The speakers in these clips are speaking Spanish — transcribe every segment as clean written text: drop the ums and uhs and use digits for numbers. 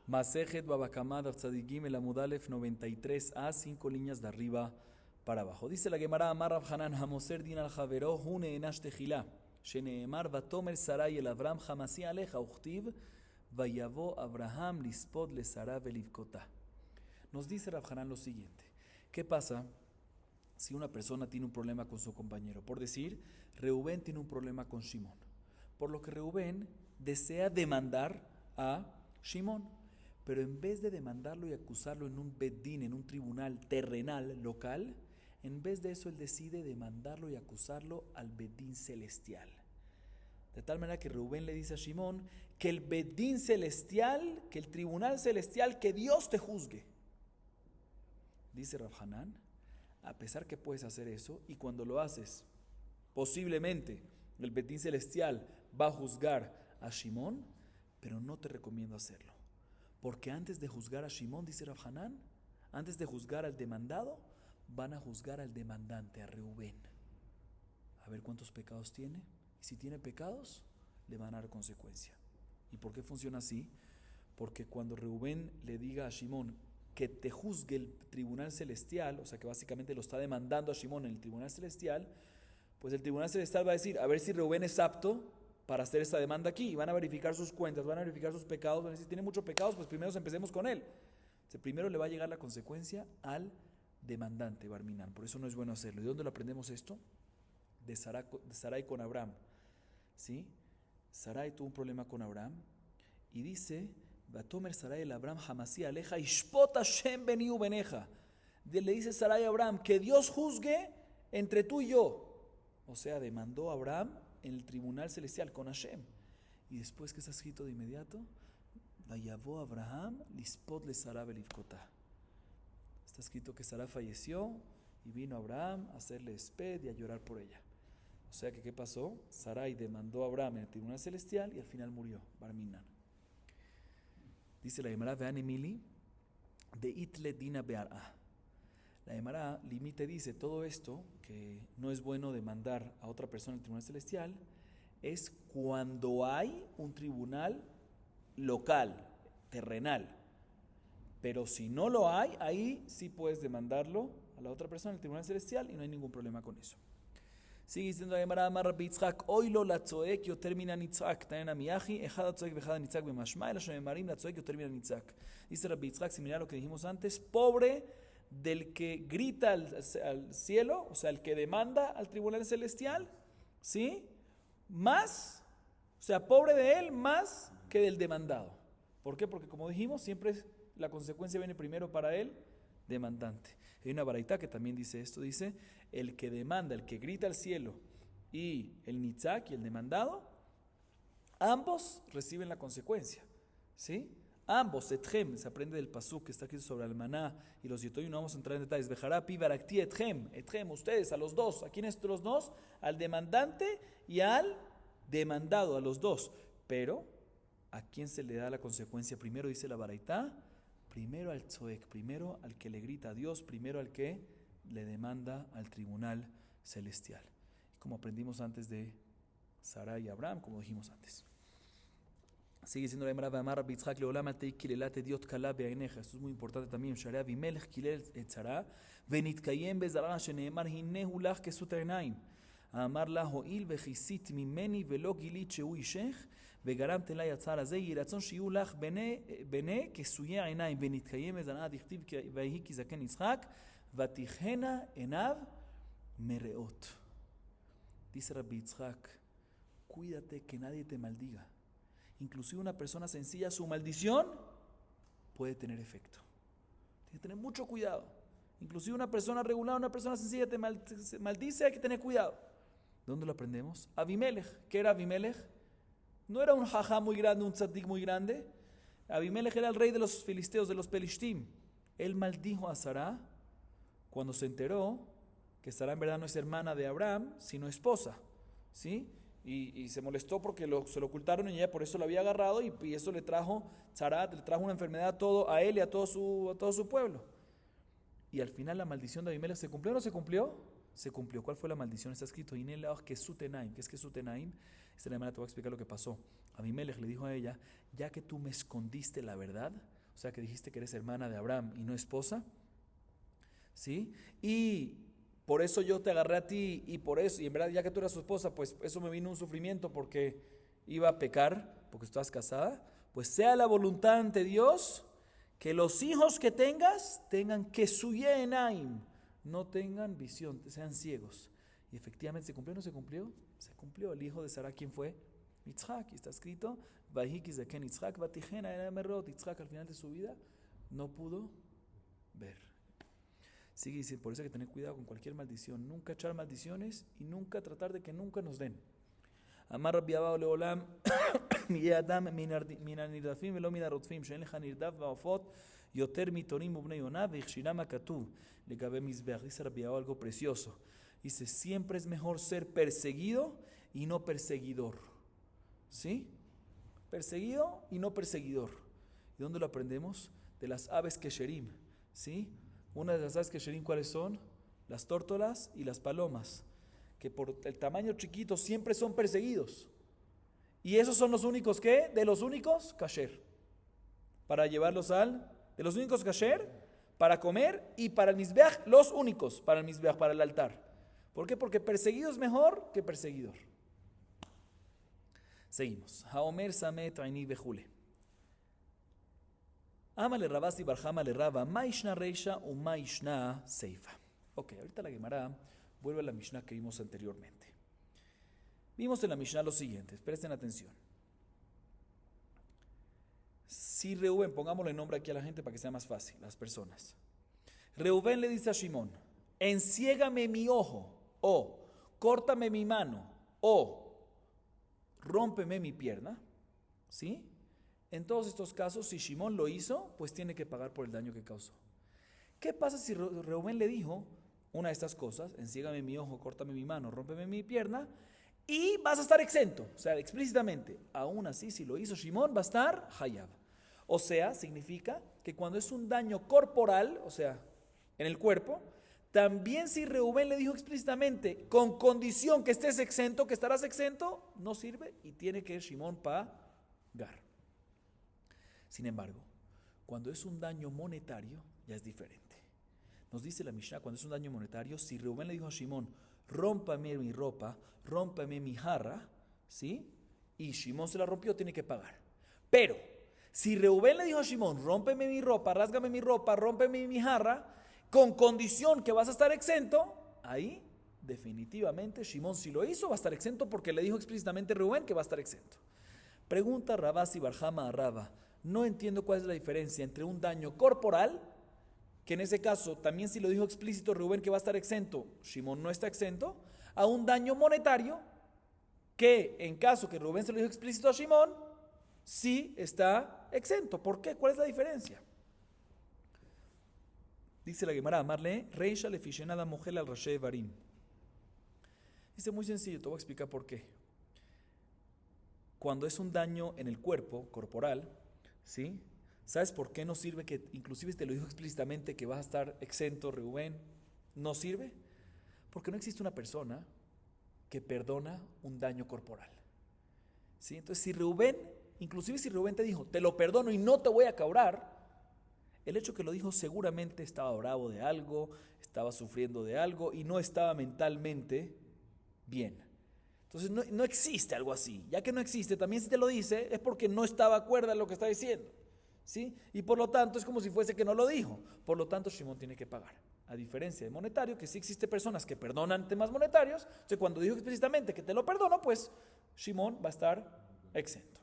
Masejet Babakamad Afzadigim el Amudalef 93a, 5 líneas de arriba para abajo. Dice la Gemara Amar Rav Hanan Hamoser Din al Javero Hune Enash Tejila Sheneemar Vatomer Sarai el Avram Hamasi Aleja Uchtiv Vayavo Abraham Lispod le Sara Velivkota. Nos dice Rav Hanan lo siguiente: ¿qué pasa si una persona tiene un problema con su compañero? Por decir, Reubén tiene un problema con Shimón, por lo que Reubén desea demandar a Shimón, pero en vez de demandarlo y acusarlo en un bedín, en un tribunal terrenal local, en vez de eso él decide demandarlo y acusarlo al bedín celestial. De tal manera que Reubén le dice a Shimón que el bedín celestial, que el tribunal celestial, que Dios te juzgue. Dice Rav Hanan, a pesar que puedes hacer eso, y cuando lo haces, posiblemente el bedín celestial va a juzgar a Shimón, pero no te recomiendo hacerlo. Porque antes de juzgar a Shimón, dice Rav Hanan, antes de juzgar al demandado, van a juzgar al demandante, a Reubén. A ver cuántos pecados tiene. Y si tiene pecados, le van a dar consecuencia. ¿Y por qué funciona así? Porque cuando Reubén le diga a Shimón que te juzgue el tribunal celestial, o sea que básicamente lo está demandando a Shimón en el tribunal celestial, pues el tribunal celestial va a decir, a ver si Reubén es apto para hacer esta demanda aquí, y van a verificar sus cuentas, van a verificar sus pecados, van a decir, si tiene muchos pecados, pues primero empecemos con él. Entonces, primero le va a llegar la consecuencia al demandante, Barminan. Por eso no es bueno hacerlo. ¿Y de dónde lo aprendemos esto? De Sarai con Abraham. ¿Sí? Sarai tuvo un problema con Abraham, y dice, Vatomer Sarai el Abraham Hamasi Aleja Ishpot Hashem beni beneja. Le dice Sarai a Abraham, que Dios juzgue entre tú y yo. O sea, demandó a Abraham en el tribunal celestial con Hashem. Y después, ¿qué está escrito de inmediato? Vayavó Abraham lispot le Sara belivkota. Está escrito que Sara falleció y vino Abraham a hacerle esped y a llorar por ella. O sea que, ¿qué pasó? Sarai demandó a Abraham en el tribunal celestial y al final murió, Barminan. Dice la Gemara, vean Emili, de itle dina bear'a. La Gemara limite, dice, todo esto, que no es bueno demandar a otra persona en el tribunal celestial, es cuando hay un tribunal local, terrenal. Pero si no lo hay, ahí sí puedes demandarlo a la otra persona en el tribunal celestial y no hay ningún problema con eso. Sigue diciendo la Gemara, Amar Rabbi Yitzchak, oilo la tzoek yoter mina nitzak, tanen amiaji, ejada tzoek vejada nitzak bemashma, el shememarim la tzoek yoter mina nitzak. Dice Rabbi Yitzchak, similar a lo que dijimos antes, pobre del que grita al cielo, o sea, el que demanda al tribunal celestial, ¿sí? Más, o sea, pobre de él más que del demandado. ¿Por qué? Porque como dijimos, siempre la consecuencia viene primero para él, demandante. Hay una baraita que también dice esto, dice, el que demanda, el que grita al cielo y el nitzak y el demandado, ambos reciben la consecuencia, ¿sí? Ambos, etchem, se aprende del pasuk que está aquí sobre el maná y los yetoyim, no vamos a entrar en detalles. Bejará pi barakti etchem, ustedes, a los dos. ¿A quiénes los dos? Al demandante y al demandado, a los dos. Pero, ¿a quién se le da la consecuencia primero? Dice la baraita, primero al tzoek, primero al que le grita a Dios, primero al que le demanda al tribunal celestial. Y como aprendimos antes de Sarai y Abraham, como dijimos antes. Sigue diciendo la Gemara, Amar Rabbi Yitzchak leolam atei kilelate diot kala be'aineja. Esto es muy importante también. Share Avimelech kilel et Sara venitkayem bezara sheneemar hinehu lach kesut einaim. Amar la ho'il vechisit mimeni velo gilit shehu ishech vegaramte la yatzar hazeh yiratzon shiyu lach bene kesuye einaim venitkayem bezara dichtiv vehi kizaken Yitzchak vatichena enav mereot. Dice Rabbi Yitzchak, cuídate que nadie te maldiga. Inclusive una persona sencilla, su maldición puede tener efecto. Tienes que tener mucho cuidado. Inclusive una persona regular, una persona sencilla te maldice, hay que tener cuidado. ¿Dónde lo aprendemos? Abimelech. ¿Qué era Abimelech? No era un jajá muy grande, un tzadik muy grande. Abimelech era el rey de los filisteos, de los pelishtim. Él maldijo a Sara cuando se enteró que Sara en verdad no es hermana de Abraham, sino esposa. ¿Sí? Y se molestó porque se lo ocultaron y ella por eso lo había agarrado y eso le trajo, Sarat, le trajo una enfermedad a él y a todo su pueblo. Y al final la maldición de Abimelech ¿se cumplió o no se cumplió? Se cumplió. ¿Cuál fue la maldición? Está escrito, ¿qué es Kesutenaim? Esta manera te voy a explicar lo que pasó. Abimelech le dijo a ella, ya que tú me escondiste la verdad, o sea que dijiste que eres hermana de Abraham y no esposa, ¿sí? Y por eso yo te agarré a ti y por eso, y en verdad ya que tú eras su esposa, pues eso me vino un sufrimiento porque iba a pecar, porque estabas casada, pues sea la voluntad ante Dios que los hijos que tengas tengan que suyenaim, no tengan visión, sean ciegos. Y efectivamente, ¿se cumplió o no se cumplió? Se cumplió. El hijo de Sara, ¿quién fue? Yitzhak, y está escrito, Yitzhak al final de su vida no pudo ver. Sigue diciendo, por eso hay que tener cuidado con cualquier maldición, nunca echar maldiciones y nunca tratar de que nunca nos den. Amar Rabbi Abba Leolam, יהיה אדם מן הנרדפים ולא מן הרודפים, שאין לך נרדף בעופות יותר מתורים ובני יונה, והכשירם הכתוב לגבי מזבח. Dice Rabbi Abba algo precioso. Dice, siempre es mejor ser perseguido y no perseguidor. ¿Sí? Perseguido y no perseguidor. ¿Y dónde lo aprendemos? De las aves kesherim. ¿Sí? Una de las aves kesherim, ¿cuáles son? Las tórtolas y las palomas, que por el tamaño chiquito siempre son perseguidos. Y esos son los únicos, ¿qué? De los únicos, kasher. Para llevarlos de los únicos kasher, para comer, y para el mizbeach, los únicos, para el mizbeach, para el altar. ¿Por qué? Porque perseguido es mejor que perseguidor. Seguimos. Haomer samet aini bejule. Amale rabasi barjama le raba, maishna reisha u maishna seifa. Ok, ahorita la Gemara vuelve a la Mishnah que vimos anteriormente. Vimos en la Mishnah lo siguiente, presten atención. Si Reuben, pongámosle nombre aquí a la gente para que sea más fácil, las personas. Reuben le dice a Shimón, enciégame mi ojo, o córtame mi mano, o rómpeme mi pierna, ¿sí? En todos estos casos, si Shimón lo hizo, pues tiene que pagar por el daño que causó. ¿Qué pasa si Reuben le dijo una de estas cosas, enciégame mi ojo, córtame mi mano, rómpeme mi pierna, y vas a estar exento? O sea, explícitamente, aún así, si lo hizo Shimón, va a estar hayab. O sea, significa que cuando es un daño corporal, o sea, en el cuerpo, también si Reuben le dijo explícitamente, con condición que estés exento, que estarás exento, no sirve y tiene que Shimón pagar. Sin embargo, cuando es un daño monetario, ya es diferente. Nos dice la Mishnah, cuando es un daño monetario, si Reuben le dijo a Shimón, rómpame mi ropa, rómpame mi jarra, ¿sí? Y Shimón se la rompió, tiene que pagar. Pero, si Reuben le dijo a Shimón, rómpeme mi ropa, rásgame mi ropa, rómpeme mi jarra, con condición que vas a estar exento, ahí definitivamente Shimón, si lo hizo, va a estar exento porque le dijo explícitamente a Reuben que va a estar exento. Pregunta Rabasi Barjama a Raba, no entiendo cuál es la diferencia entre un daño corporal, que en ese caso también si lo dijo explícito Reuben que va a estar exento, Shimón no está exento, a un daño monetario, que en caso que Reuben se lo dijo explícito a Shimón, sí está exento. ¿Por qué? ¿Cuál es la diferencia? Dice la Gemara, amarle, reisha le fishenada mujer al rashe varim. Dice muy sencillo, te voy a explicar por qué. Cuando es un daño en el cuerpo, corporal, ¿sí? ¿Sabes por qué no sirve que, inclusive te lo dijo explícitamente, que vas a estar exento, Reuben? ¿No sirve? Porque no existe una persona que perdona un daño corporal, ¿sí? Entonces, si Reuben, inclusive si Reuben te dijo, te lo perdono y no te voy a cobrar, el hecho que lo dijo seguramente estaba bravo de algo, estaba sufriendo de algo y no estaba mentalmente bien. Entonces no existe algo así. Ya que no existe, también si te lo dice es porque no estaba acuerdo en lo que está diciendo, ¿sí? Y por lo tanto es como si fuese que no lo dijo. Por lo tanto Shimón tiene que pagar. A diferencia de monetario, que sí existe personas que perdonan temas monetarios. Entonces cuando dijo explícitamente que te lo perdono, pues Shimón va a estar exento.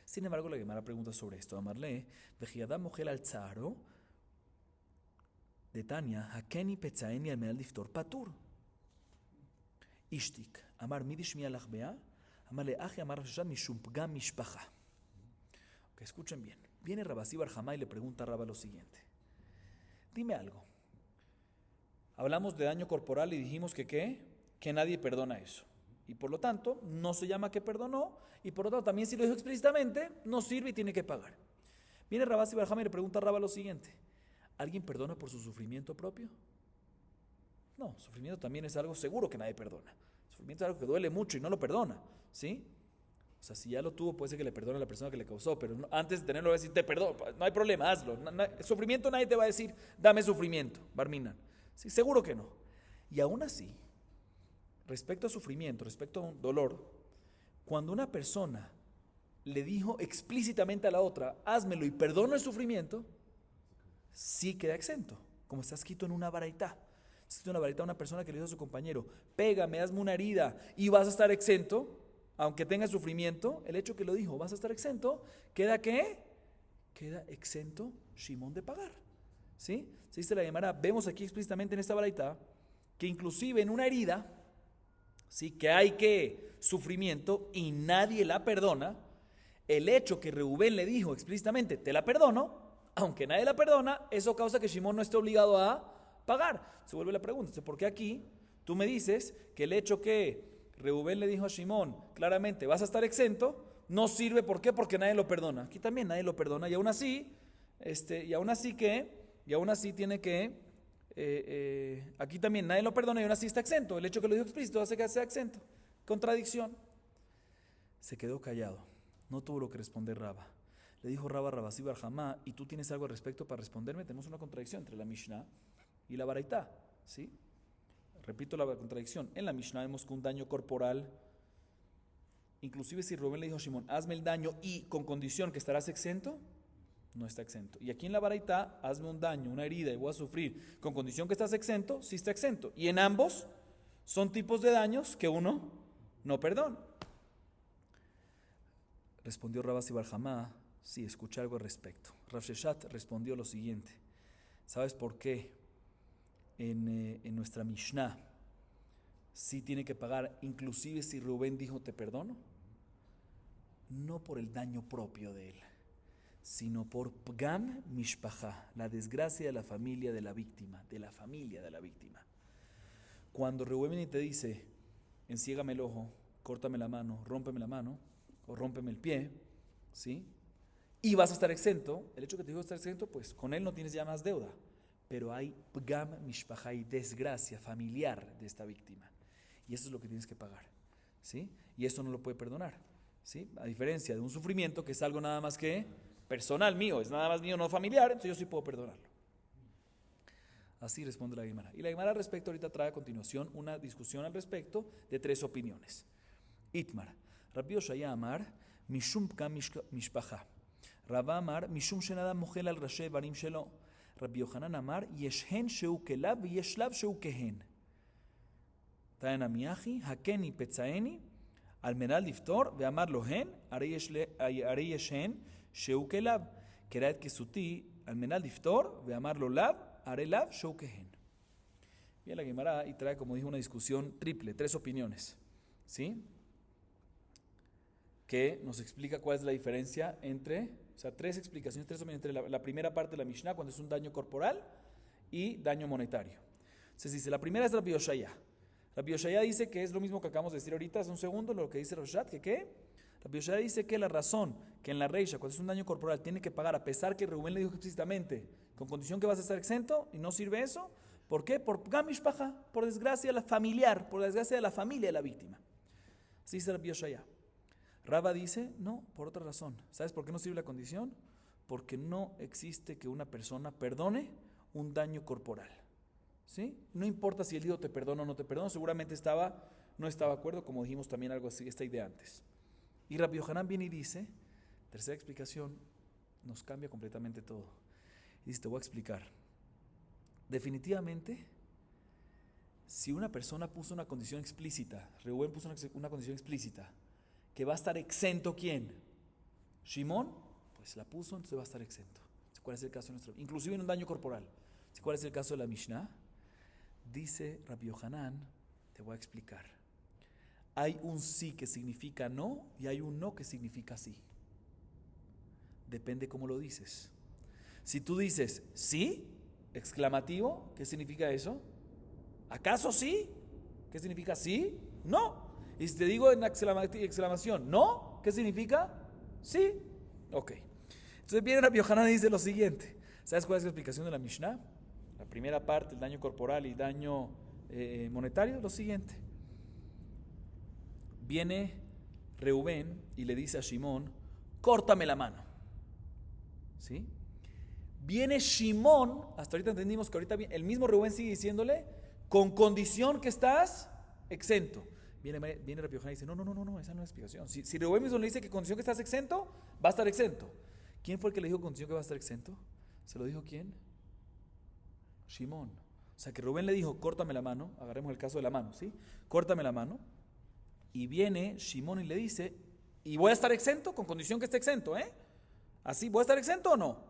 Sin embargo, la Gemara pregunta sobre esto. Amarle, Vejiadam Mojel al Tzaro, de Tania, Hakeni Petzaeni al Meal Diftor Patur. Ishtik, Amar Midishmi alachbea, Amarle Aje Amar Shashat Mishumpgam Mishpacha. Ok, escuchen bien. Viene Rabasi Barjama y le pregunta a Raba lo siguiente. Dime algo. Hablamos de daño corporal y dijimos que ¿qué? Que nadie perdona eso. Y por lo tanto, no se llama que perdonó, y por lo tanto, también si lo dijo explícitamente, no sirve y tiene que pagar. Viene Rabasi Barjama y le pregunta a Raba lo siguiente. ¿Alguien perdona por su sufrimiento propio? No, sufrimiento también es algo seguro que nadie perdona. Sufrimiento es algo que duele mucho y no lo perdona, ¿sí? O sea, si ya lo tuvo, puede ser que le perdone a la persona que le causó, pero antes de tenerlo, va a decir, te perdono, no hay problema, hazlo. Sufrimiento, nadie te va a decir, dame sufrimiento, Barminan. Sí, seguro que no. Y aún así, respecto a sufrimiento, respecto a un dolor, cuando una persona le dijo explícitamente a la otra, házmelo y perdono el sufrimiento, sí queda exento, como está escrito en una baraitá. Está escrito en una baraitá a una persona que le dijo a su compañero, pégame, hazme una herida y vas a estar exento, aunque tengas sufrimiento, el hecho que lo dijo, vas a estar exento, ¿queda qué? Queda exento Shimón de pagar. ¿Sí? Se dice la Gemara, vemos aquí explícitamente en esta baraitá que inclusive en una herida, ¿sí? Que hay que sufrimiento y nadie la perdona, el hecho que Reubén le dijo explícitamente, te la perdono, aunque nadie la perdona, eso causa que Shimón no esté obligado a pagar. Se vuelve la pregunta, ¿por qué aquí tú me dices que el hecho que Reubén le dijo a Shimón claramente, vas a estar exento, no sirve? ¿Por qué? Porque nadie lo perdona. Aquí también nadie lo perdona y aún así, tiene que, aquí también nadie lo perdona y aún así está exento. El hecho que lo dijo explícito hace que sea exento. Contradicción. Se quedó callado, no tuvo lo que responder Raba. Le dijo Raba a Rabasi bar Jamá, ¿y tú tienes algo al respecto para responderme? Tenemos una contradicción entre la Mishnah y la Baraitá, ¿sí? Repito la contradicción. En la Mishnah vemos que un daño corporal, inclusive si Rubén le dijo a Shimón, hazme el daño y con condición que estarás exento, no está exento. Y aquí en la Baraitá, hazme un daño, una herida y voy a sufrir, con condición que estás exento, sí está exento. Y en ambos son tipos de daños que uno no perdona. Respondió Rabasi bar Jamá, sí, escuché algo al respecto. Rav Sheshat respondió lo siguiente, ¿sabes por qué en nuestra Mishnah sí tiene que pagar, inclusive si Rubén dijo te perdono? No por el daño propio de él, sino por Pgam Mishpacha, la desgracia de la familia de la víctima, Cuando Rubén te dice, enciégame el ojo, córtame la mano, rómpeme la mano, o rómpeme el pie, ¿sí? Y vas a estar exento, el hecho que te dijo estar exento, pues con él no tienes ya más deuda. Pero hay Pgam Mishpacha, hay desgracia familiar de esta víctima. Y eso es lo que tienes que pagar, ¿sí? Y eso no lo puede perdonar, ¿sí? A diferencia de un sufrimiento que es algo nada más que personal mío, es nada más mío, no familiar, entonces yo sí puedo perdonarlo. Así responde la Gemara. Y la Gemara al respecto ahorita trae a continuación una discusión al respecto de 3 opiniones. Itmar, Rabbi Yoshaya Amar, Mishum Pgam Mishpacha. Rabba Amar, Mishum Shenadam Mochel al Rashi Barim Shelo. Rabbi Yohanan Amar, Yeshen Sheu Kelav Yeshlav Sheu Kehen. Taena Miaji, Hakeni Petzaeni, Almenal Diftor, Veamar Lohen, Arei Yeshen Sheu Kelav. Keraet Kesuti, Almenal Diftor, Veamar Lolav, Arei Lav Sheu Kehen. Bien, la Gemara y trae, como dijo, una discusión triple, 3 opiniones, ¿sí? Que nos explica cuál es la diferencia entre, o sea, 3 explicaciones, 3 opiniones entre la primera parte de la Mishnah, cuando es un daño corporal y daño monetario. Entonces dice, la primera es Rabbi Yoshaya. Rabbi Yoshaya dice que es lo mismo que acabamos de decir ahorita, hace un segundo, lo que dice Roshat, que ¿qué? Rabbi Yoshaya dice que la razón que en la Reisha, cuando es un daño corporal, tiene que pagar, a pesar que Reubén le dijo explícitamente, con condición que vas a estar exento, y no sirve eso, ¿por qué? Por Pgam Mishpacha, por desgracia familiar, por la desgracia de la familia de la víctima. Así dice Rabbi Yoshaya. Raba dice, no, por otra razón. ¿Sabes por qué no sirve la condición? Porque no existe que una persona perdone un daño corporal, ¿sí? No importa si el Dios te perdona o no te perdona, seguramente no estaba de acuerdo, como dijimos también algo así, esta idea antes. Y Rabbi Yohanan viene y dice, tercera explicación, nos cambia completamente todo. Y dice, te voy a explicar. Definitivamente, si una persona puso una condición explícita, Reubén puso una condición explícita, que va a estar exento, ¿quién? Shimón, pues la puso, entonces va a estar exento. ¿Cuál es el caso de nuestro? Inclusive en un daño corporal. ¿Cuál es el caso de la Mishnah? Dice Rabbi Yohanan, te voy a explicar. Hay un sí que significa no y hay un no que significa sí. Depende cómo lo dices. Si tú dices sí, exclamativo, ¿qué significa eso? ¿Acaso sí? ¿Qué significa sí? No. Y si te digo en exclamación, ¿no? ¿Qué significa? Sí. Ok. Entonces viene Rabbi Yohanan y dice lo siguiente. ¿Sabes cuál es la explicación de la Mishnah? La primera parte, el daño corporal y daño monetario, lo siguiente. Viene Reubén y le dice a Shimón, córtame la mano. ¿Sí? Viene Shimón, hasta ahorita entendimos que ahorita el mismo Reubén sigue diciéndole, con condición que estás exento. Viene Rabbi Yohanan y dice, no, esa no es la explicación. Si Reubén mismo le dice que condición que estás exento, va a estar exento. ¿Quién fue el que le dijo condición que va a estar exento? ¿Se lo dijo quién? Shimón. O sea que Reubén le dijo, córtame la mano, agarremos el caso de la mano, ¿sí? Córtame la mano. Y viene Shimón y le dice, y voy a estar exento con condición que esté exento, ¿eh? ¿Así voy a estar exento o no?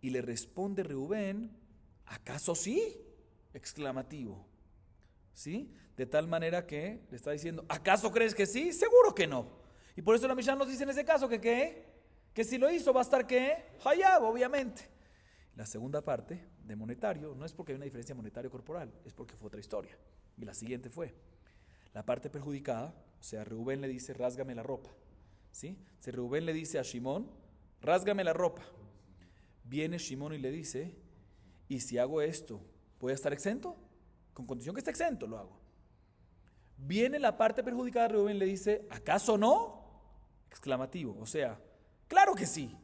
Y le responde Reubén, ¿acaso sí? Exclamativo. ¿Sí? De tal manera que le está diciendo, ¿acaso crees que sí? Seguro que no. Y por eso la Mishnah nos dice en ese caso que ¿qué? Que si lo hizo va a estar ¿qué? Hayab, obviamente. La segunda parte de monetario no es porque hay una diferencia monetario corporal, es porque fue otra historia. Y la siguiente fue, la parte perjudicada, o sea, Reubén le dice, rásgame la ropa. ¿Sí? Si Reubén le dice a Shimón, rásgame la ropa. Viene Shimón y le dice, ¿y si hago esto, voy a estar exento? Con condición que esté exento lo hago. Viene la parte perjudicada de Reubén y le dice, ¿acaso no? Exclamativo, o sea, claro que sí.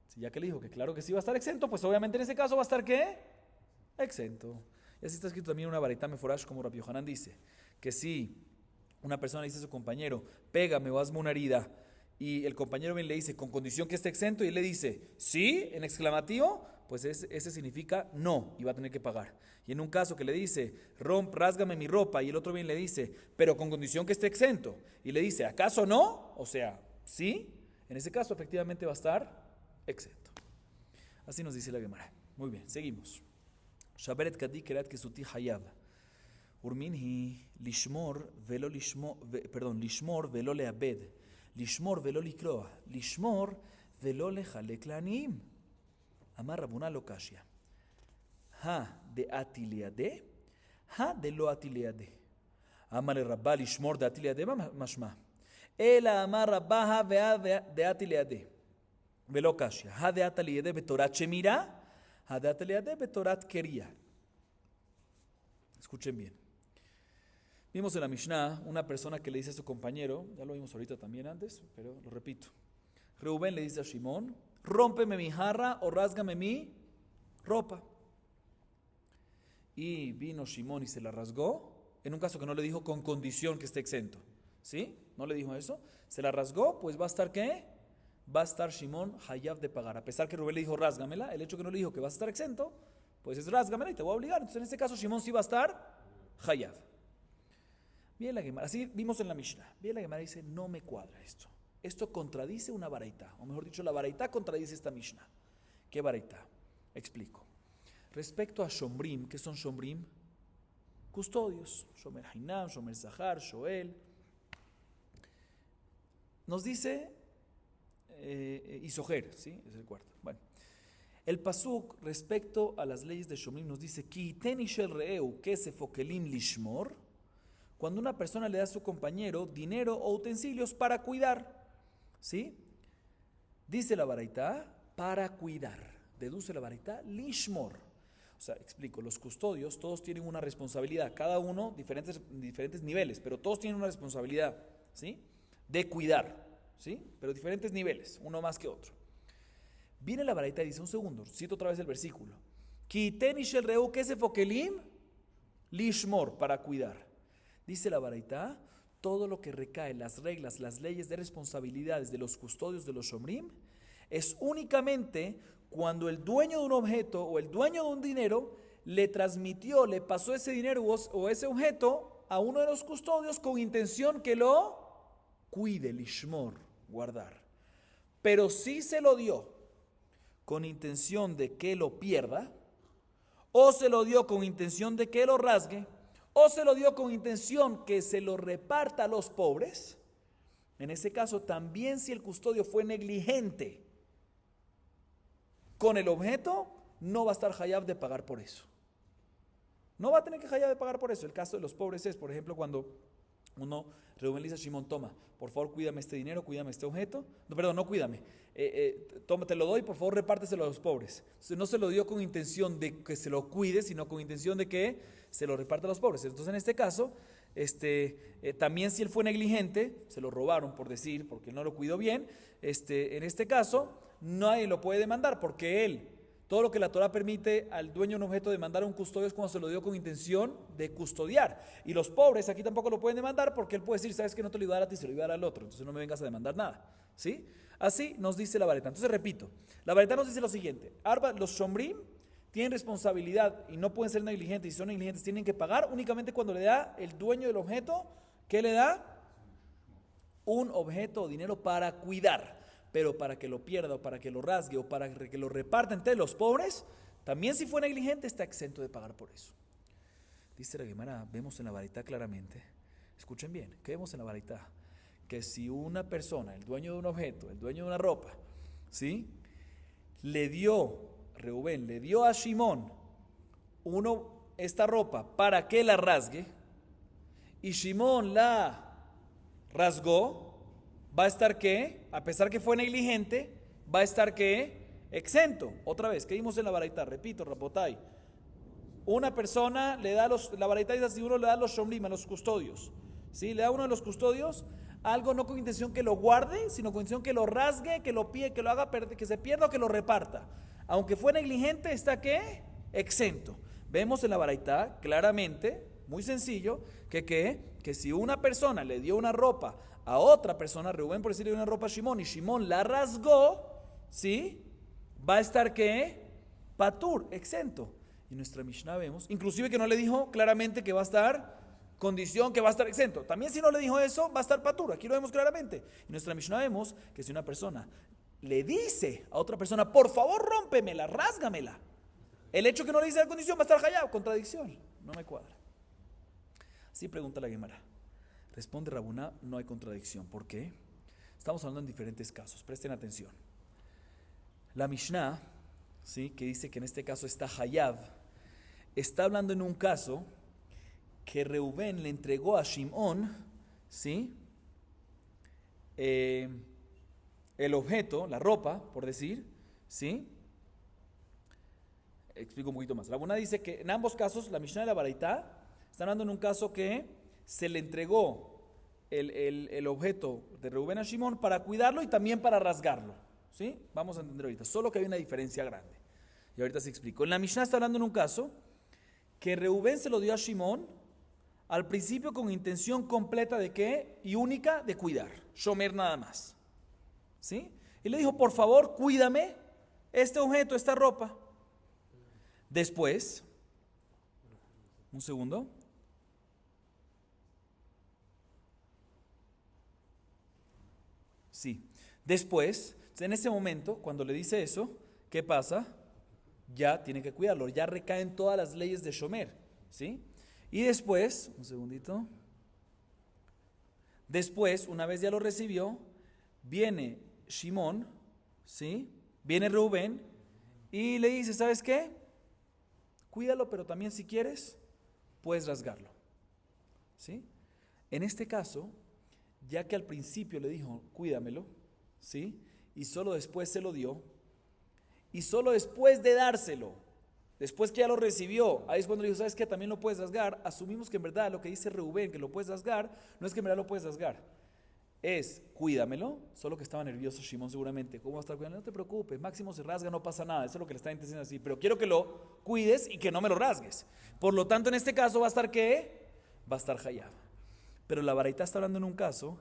Si ya que le dijo que claro que sí va a estar exento, pues obviamente en ese caso va a estar ¿qué? Exento. Y así está escrito también una baraita meforash, como Rabbi Yohanan dice, que si una persona le dice a su compañero, pégame o hazme una herida, y el compañero bien le dice, con condición que esté exento, y él le dice, sí, en exclamativo, pues ese significa no, y va a tener que pagar. Y en un caso que le dice, rásgame mi ropa, y el otro bien le dice, pero con condición que esté exento, y le dice, ¿acaso no? O sea, sí, en ese caso efectivamente va a estar exento. Así nos dice la Gemara. Muy bien, seguimos. Shaberet kadi kerat kesuti hayab. Urminhi lishmor velo leabed. Lishmor velo likroa. Lishmor velo lejalek la'aniim. Amar Rabuna lo kashya. Ha de ati leade. Ha de lo ati leade. Amar Rabba lishmor de ati leade mashma. Ela amar Rabba ha de ati leade. Velo kashya. Ha de ati leade betorat shemira. Ha de ati leade betorat keria. Escuchen bien. Vimos en la Mishnah una persona que le dice a su compañero, ya lo vimos ahorita también antes, pero lo repito. Reubén le dice a Shimón, rómpeme mi jarra o rásgame mi ropa. Y vino Shimón y se la rasgó, en un caso que no le dijo con condición que esté exento. ¿Sí? No le dijo eso. Se la rasgó, pues va a estar ¿qué? Va a estar Shimón hayab de pagar. A pesar que Reubén le dijo rásgamela, el hecho que no le dijo que vas a estar exento, pues es rásgamela y te voy a obligar. Entonces en este caso Shimón sí va a estar hayab. Bien la Gemara, así vimos en la Mishnah. Bien la Gemara dice, no me cuadra esto. Esto contradice una baraita, o mejor dicho, la baraita contradice esta Mishnah. ¿Qué baraita? Explico. Respecto a Shomrim, ¿qué son Shomrim? Custodios. Shomer Hainam, Shomer Zahar, Shoel. Nos dice Isoger, ¿sí? Es el cuarto. Bueno, el pasuk respecto a las leyes de Shomrim nos dice, Ki teni shel re'eu kesef o kelim lishmor. Cuando una persona le da a su compañero dinero o utensilios para cuidar, ¿sí? Dice la baraita, para cuidar. Deduce la baraita, lishmor. O sea, explico, los custodios todos tienen una responsabilidad, cada uno diferentes niveles, pero todos tienen una responsabilidad, ¿sí? De cuidar, ¿sí? Pero diferentes niveles, uno más que otro. Viene la baraita y dice, un segundo, cito otra vez el versículo. Kiteni shel reu kesef o kelim lishmor, para cuidar. Dice la baraita, todo lo que recae, las reglas, las leyes de responsabilidades de los custodios de los shomrim, es únicamente cuando el dueño de un objeto o el dueño de un dinero le transmitió, le pasó ese dinero o ese objeto a uno de los custodios con intención que lo cuide, lishmor, guardar. Pero si se lo dio con intención de que lo pierda, o se lo dio con intención de que lo rasgue, o se lo dio con intención que se lo reparta a los pobres, en ese caso también si el custodio fue negligente con el objeto, no va a estar hayab de pagar por eso. No va a tener que hayab de pagar por eso. El caso de los pobres es, por ejemplo, cuando Reubén le dice a Shimón, toma, por favor cuídame este dinero, cuídame este objeto. No, perdón, no cuídame. Toma, te lo doy, por favor repárteselo a los pobres. Entonces no se lo dio con intención de que se lo cuide, sino con intención de que se lo reparta a los pobres. Entonces en este caso, También si él fue negligente, se lo robaron por decir, porque no lo cuidó bien, en este caso, nadie lo puede demandar porque él, todo lo que la Torah permite al dueño de un objeto demandar a un custodio es cuando se lo dio con intención de custodiar. Y los pobres aquí tampoco lo pueden demandar porque él puede decir, sabes que no te lo iba a dar a ti, se lo iba a dar al otro, entonces no me vengas a demandar nada. ¿Sí? Así nos dice la Baraita. Entonces repito, la Baraita nos dice lo siguiente: los shomrim tienen responsabilidad y no pueden ser negligentes, y si son negligentes tienen que pagar únicamente cuando le da el dueño del objeto, ¿qué le da? Un objeto o dinero para cuidar. Pero para que lo pierda o para que lo rasgue o para que lo reparta entre los pobres, también si fue negligente está exento de pagar por eso. Dice la Gemara, vemos en la Baraita claramente, escuchen bien, ¿qué vemos en la Baraita? Que si una persona, el dueño de un objeto, el dueño de una ropa, ¿sí? Reubén le dio a Shimón esta ropa para que la rasgue, y Shimón la rasgó, va a estar ¿qué? A pesar que fue negligente, va a estar ¿qué? Exento. Otra vez, ¿qué vimos en la Baraita? Repito, Rabotai. Una persona le da la Baraita dice así, uno le da los shomrim, a los custodios, ¿sí? Le da a uno de los custodios algo no con intención que lo guarde, sino con intención que lo rasgue, que lo pide, que lo haga perder, que se pierda o que lo reparta. Aunque fue negligente, está ¿qué? Exento. Vemos en la Baraita claramente, muy sencillo, que si una persona le dio una ropa a otra persona, Reubén por decirle una ropa a Shimón, y Shimón la rasgó, ¿sí? Va a estar ¿qué? Patur, exento. Y nuestra Mishnah vemos, inclusive que no le dijo claramente que va a estar condición, que va a estar exento. También si no le dijo eso, va a estar patur. Aquí lo vemos claramente. Y nuestra Mishnah vemos que si una persona le dice a otra persona, por favor rómpemela, rásgamela, el hecho que no le dice la condición va a estar hayab, contradicción. No me cuadra. Así pregunta la Gemara. Responde Rabuná, no hay contradicción. ¿Por qué? Estamos hablando en diferentes casos. Presten atención. La Mishnah, ¿sí? Que dice que en este caso está hayab, está hablando en un caso que Reubén le entregó a Shimón, ¿sí? El objeto, la ropa, por decir, ¿sí? Explico un poquito más. Rabuná dice que en ambos casos, la Mishnah y la Baraita, están hablando en un caso que se le entregó el objeto de Reubén a Shimón para cuidarlo y también para rasgarlo, ¿sí? Vamos a entender ahorita, solo que hay una diferencia grande. Y ahorita se explico. En la Mishnah está hablando en un caso que Reubén se lo dio a Shimón al principio con intención completa de ¿qué? Y única de cuidar, shomer nada más, ¿sí? Y le dijo, por favor, cuídame este objeto, esta ropa. Después, un segundo. Sí. Después, en ese momento, cuando le dice eso, ¿qué pasa? Ya tiene que cuidarlo, ya recaen todas las leyes de shomer, ¿sí? Y después, un segundito. Después, una vez ya lo recibió, viene Shimón, ¿sí? Viene Reubén y le dice, ¿sabes qué? Cuídalo, pero también si quieres, puedes rasgarlo, ¿sí? En este caso, ya que al principio le dijo, cuídamelo, ¿sí? Y solo después se lo dio, y solo después de dárselo, después que ya lo recibió, ahí es cuando le dijo, ¿sabes qué? También lo puedes rasgar. Asumimos que en verdad lo que dice Reubén, que lo puedes rasgar, no es que en verdad lo puedes rasgar, es cuídamelo, solo que estaba nervioso Shimón seguramente. ¿Cómo va a estar cuidando? No te preocupes, máximo se rasga, no pasa nada. Eso es lo que le está diciendo así, pero quiero que lo cuides y que no me lo rasgues. Por lo tanto, en este caso va a estar ¿qué? Va a estar hayab. Pero la Baraita está hablando en un caso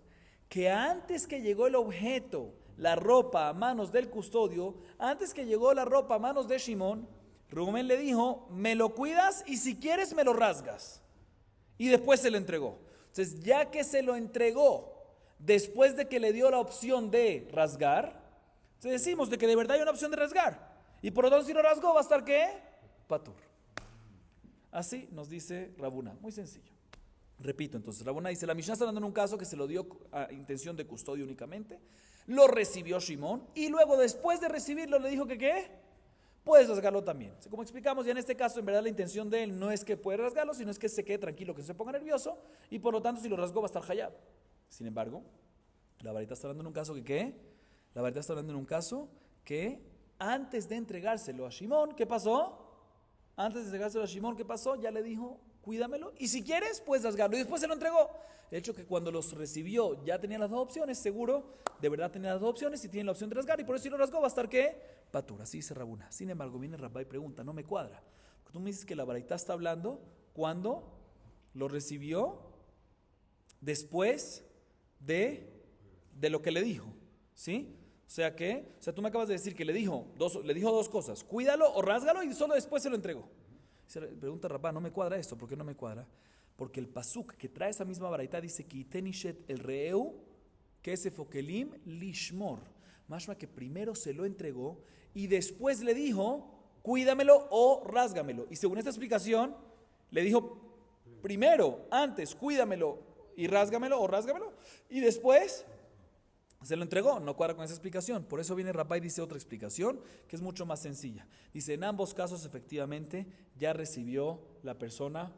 que antes que llegó el objeto, la ropa a manos del custodio, antes que llegó la ropa a manos de Shimón, Reubén le dijo, me lo cuidas y si quieres me lo rasgas. Y después se lo entregó. Entonces, ya que se lo entregó, después de que le dio la opción de rasgar, entonces decimos de que de verdad hay una opción de rasgar. Y por lo tanto, si lo rasgó, va a estar ¿qué? Patur. Así nos dice Rabuná. Muy sencillo. Repito, entonces, Rabuná dice, la Mishnah está hablando en un caso que se lo dio a intención de custodio únicamente, lo recibió Shimón, y luego después de recibirlo le dijo que ¿qué? Puedes rasgarlo también. Como explicamos, ya en este caso, en verdad la intención de él no es que pueda rasgarlo, sino es que se quede tranquilo, que no se ponga nervioso, y por lo tanto, si lo rasgó va a estar hayab. Sin embargo, la Baraita está hablando en un caso que ¿qué? La Baraita está hablando en un caso que antes de entregárselo a Shimón, ¿qué pasó? Antes de entregárselo a Shimón, ¿qué pasó? Ya le dijo, cuídamelo, y si quieres, puedes rasgarlo. Y después se lo entregó. El hecho que cuando los recibió ya tenía las dos opciones, seguro, de verdad tenía las dos opciones y tiene la opción de rasgar, y por eso si lo rasgó va a estar ¿qué? Patur, así dice Rabuna. Sin embargo, viene Rabba y pregunta, no me cuadra. Tú me dices que la baraita está hablando cuando lo recibió después de lo que le dijo, ¿sí? O sea, tú me acabas de decir que le dijo dos cosas, cuídalo o rásgalo, y solo después se lo entregó. Se le pregunta Rabá, no me cuadra esto. ¿Por qué no me cuadra? Porque el pasuk que trae esa misma baraita dice que itenishet el reeu, que es efokelim lishmor. Mashma que primero se lo entregó y después le dijo, cuídamelo o rásgamelo. Y según esta explicación, le dijo primero, antes, cuídamelo y rásgamelo o rásgamelo, y después se lo entregó. No cuadra con esa explicación. Por eso viene Rabá y dice otra explicación que es mucho más sencilla. Dice, en ambos casos efectivamente ya recibió la persona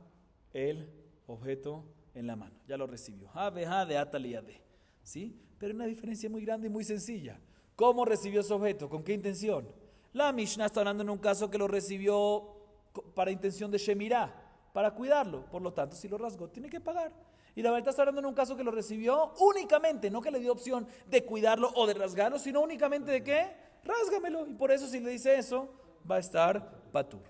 el objeto en la mano. Ya lo recibió. De ataliyade. ¿Sí? Pero hay una diferencia muy grande y muy sencilla. ¿Cómo recibió ese objeto? ¿Con qué intención? La Mishnah está hablando en un caso que lo recibió para intención de Shemirah, para cuidarlo. Por lo tanto, si lo rasgó, tiene que pagar. Y la verdad está hablando en un caso que lo recibió únicamente, no que le dio opción de cuidarlo o de rasgarlo, sino únicamente de ¿qué? Rásgamelo. Y por eso si le dice eso, va a estar patur.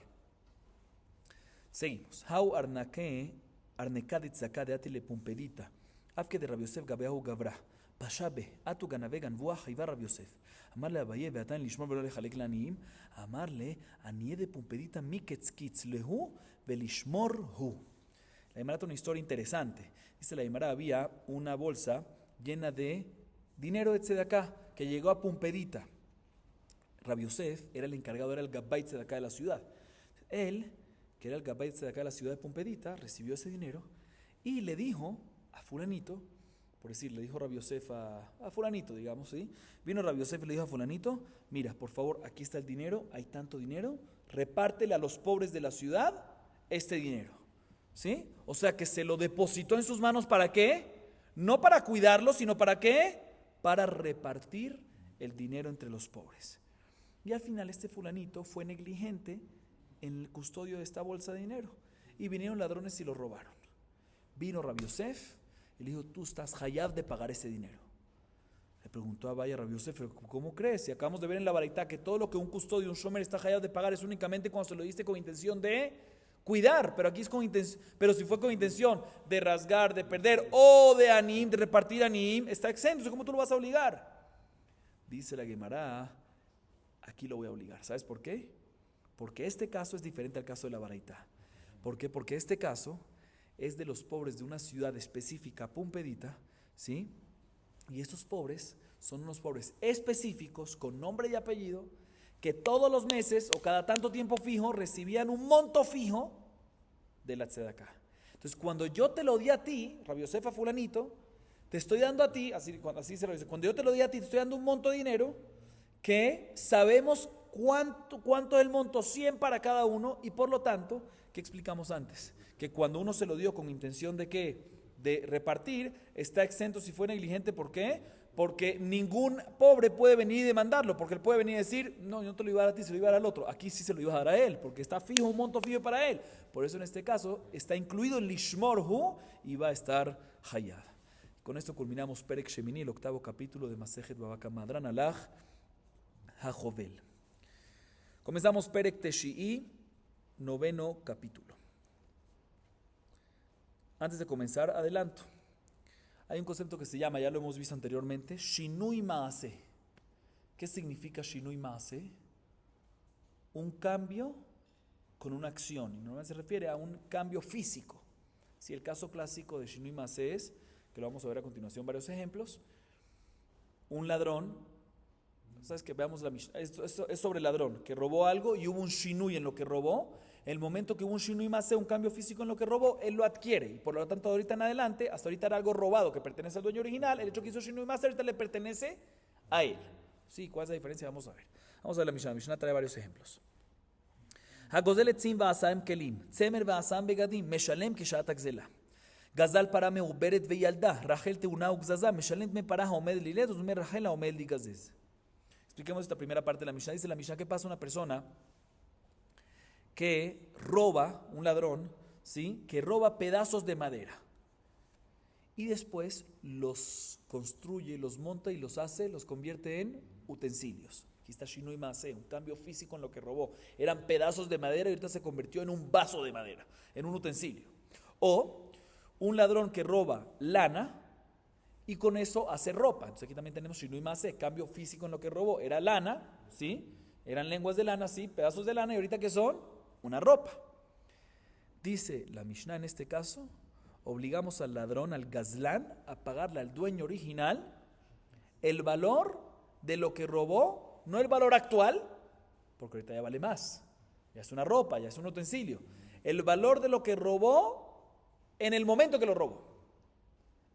Seguimos. Hau arnekadit zakade atile pumpedita. Afke de Rabbi Yosef gabeahu gavra. Pashabe, atu ganave ganvua jaiva Rabbi Yosef. Amarle abaye beatan lishmor velo lechalek laniim. Amarle anie de pumpedita miketzkitz lehu velishmor hu. La Gemara tiene una historia interesante. Dice la Gemara, había una bolsa llena de dinero de Tzedaká que llegó a Pumpedita. Rabbi Yosef era el encargado, era el Gabbai Tzedaká de la ciudad. Él, que era el Gabbai Tzedaká de la ciudad de Pumpedita, recibió ese dinero y le dijo a fulanito, por decir, le dijo Rabbi Yosef a fulanito, digamos, ¿sí? Vino Rabbi Yosef y le dijo a fulanito, mira, por favor, aquí está el dinero, hay tanto dinero, repártele a los pobres de la ciudad este dinero. ¿Sí? O sea que se lo depositó en sus manos, ¿para qué? No para cuidarlo, sino ¿para qué? Para repartir el dinero entre los pobres. Y al final este fulanito fue negligente en el custodio de esta bolsa de dinero. Y vinieron ladrones y lo robaron. Vino Rabbi Yosef y le dijo, tú estás hayab de pagar ese dinero. Le preguntó a Rabbi Yosef, ¿cómo crees? Si acabamos de ver en la baraita que todo lo que un custodio, un shomer está hayab de pagar es únicamente cuando se lo diste con intención de cuidar, pero aquí es con intención, pero si fue con intención de rasgar, de perder o de anim, de repartir anim, está exento. ¿Cómo tú lo vas a obligar? Dice la Gemara, aquí lo voy a obligar. ¿Sabes por qué? Porque este caso es diferente al caso de la baraita. ¿Por qué? Porque este caso es de los pobres de una ciudad específica, Pumpedita, ¿sí? Y estos pobres son unos pobres específicos con nombre y apellido, que todos los meses o cada tanto tiempo fijo recibían un monto fijo de la tzedaká. Entonces, cuando yo te lo di a ti, Rabbi Yosef a fulanito, te estoy dando a ti, así se lo dice, cuando yo te lo di a ti, te estoy dando un monto de dinero que sabemos cuánto es el monto, 100 para cada uno, y por lo tanto, ¿qué explicamos antes? Que cuando uno se lo dio con intención de ¿qué? De repartir, está exento si fue negligente. ¿Por qué? Porque ningún pobre puede venir y demandarlo, porque él puede venir y decir, no, yo no te lo iba a dar a ti, se lo iba a dar al otro. Aquí sí se lo iba a dar a él, porque está fijo, un monto fijo para él. Por eso en este caso está incluido el lishmorhu y va a estar hayad. Con esto culminamos Perek Shemini, el 8º capítulo de Masejet Baba Kama Adran Alaj HaJovel. Comenzamos Perek Teshi'i, 9º capítulo. Antes de comenzar, adelanto. Hay un concepto que se llama, ya lo hemos visto anteriormente, Shinui Maase. ¿Qué significa Shinui Maase? Un cambio con una acción. Y normalmente se refiere a un cambio físico. Si el caso clásico de Shinui Maase es, que lo vamos a ver a continuación varios ejemplos, un ladrón, ¿sabes que veamos la Mishnah? Esto es sobre el ladrón, que robó algo y hubo un Shinui en lo que robó. El momento que hubo un Shinui Maase, un cambio físico en lo que robó, él lo adquiere. Y por lo tanto, ahorita en adelante, hasta ahorita era algo robado que pertenece al dueño original. El hecho que hizo Shinui Maase, ahorita le pertenece a él. Sí, ¿cuál es la diferencia? Vamos a ver. Vamos a ver la Mishnah. La Mishnah trae varios ejemplos. הגוזל עצים ועשהם כלים, צמר ועשהם בגדים, משלם כשעת הגזלה. גזל פרה מעוברת וילדה, רחל תאונה וגזזה, משלם דמי פרה העומד לילד ודמי רחל העומד להיגזז. Expliquemos esta primera parte de la Mishnah. Dice la Mishnah, ¿qué pasa una persona que roba, un ladrón, ¿sí?, que roba pedazos de madera y después los construye, los monta y los hace, los convierte en utensilios. Aquí está Shinui Maaseh, un cambio físico en lo que robó. Eran pedazos de madera y ahorita se convirtió en un vaso de madera, en un utensilio. O un ladrón que roba lana y con eso hace ropa. Entonces aquí también tenemos Shinui Maaseh, cambio físico en lo que robó. Era lana, ¿sí? Eran lenguas de lana, sí, pedazos de lana, y ahorita ¿qué son? Una ropa. Dice la Mishnah en este caso, obligamos al ladrón, al gazlán, a pagarle al dueño original el valor de lo que robó, no el valor actual, porque ahorita ya vale más, ya es una ropa, ya es un utensilio, el valor de lo que robó en el momento que lo robó.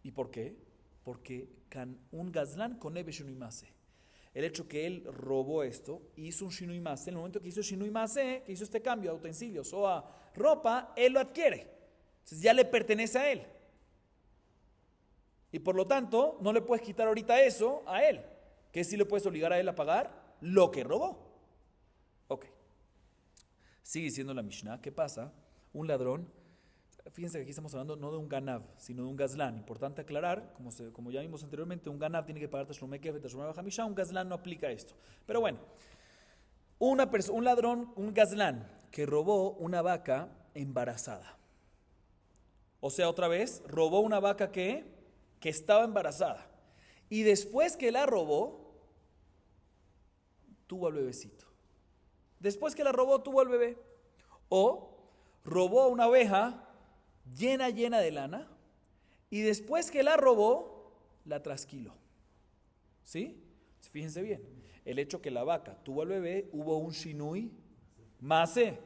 ¿Y por qué? Porque un gazlán conebe Shinui Maaseh. El hecho que él robó esto y hizo un Shinui Maaseh, en el momento que hizo Shinui Maaseh, que hizo este cambio a utensilios o a ropa, él lo adquiere. Entonces ya le pertenece a él. Y por lo tanto, no le puedes quitar ahorita eso a él. Que sí le puedes obligar a él a pagar lo que robó. Ok. Sigue diciendo la Mishnah. ¿Qué pasa? Un ladrón, fíjense que aquí estamos hablando no de un ganav, sino de un gazlán. Importante aclarar, como ya vimos anteriormente, un ganav tiene que pagar tashlumei kefet, tashlumei hamisha, un gazlán no aplica esto. Pero bueno, un ladrón, un gazlán que robó una vaca embarazada. O sea, otra vez, robó una vaca que estaba embarazada. Y después que la robó, tuvo al bebecito. Después que la robó, tuvo al bebé. O robó una oveja llena de lana. Y después que la robó, la trasquiló. ¿Sí? Fíjense bien. El hecho que la vaca tuvo al bebé, hubo un Shinui Maaseh.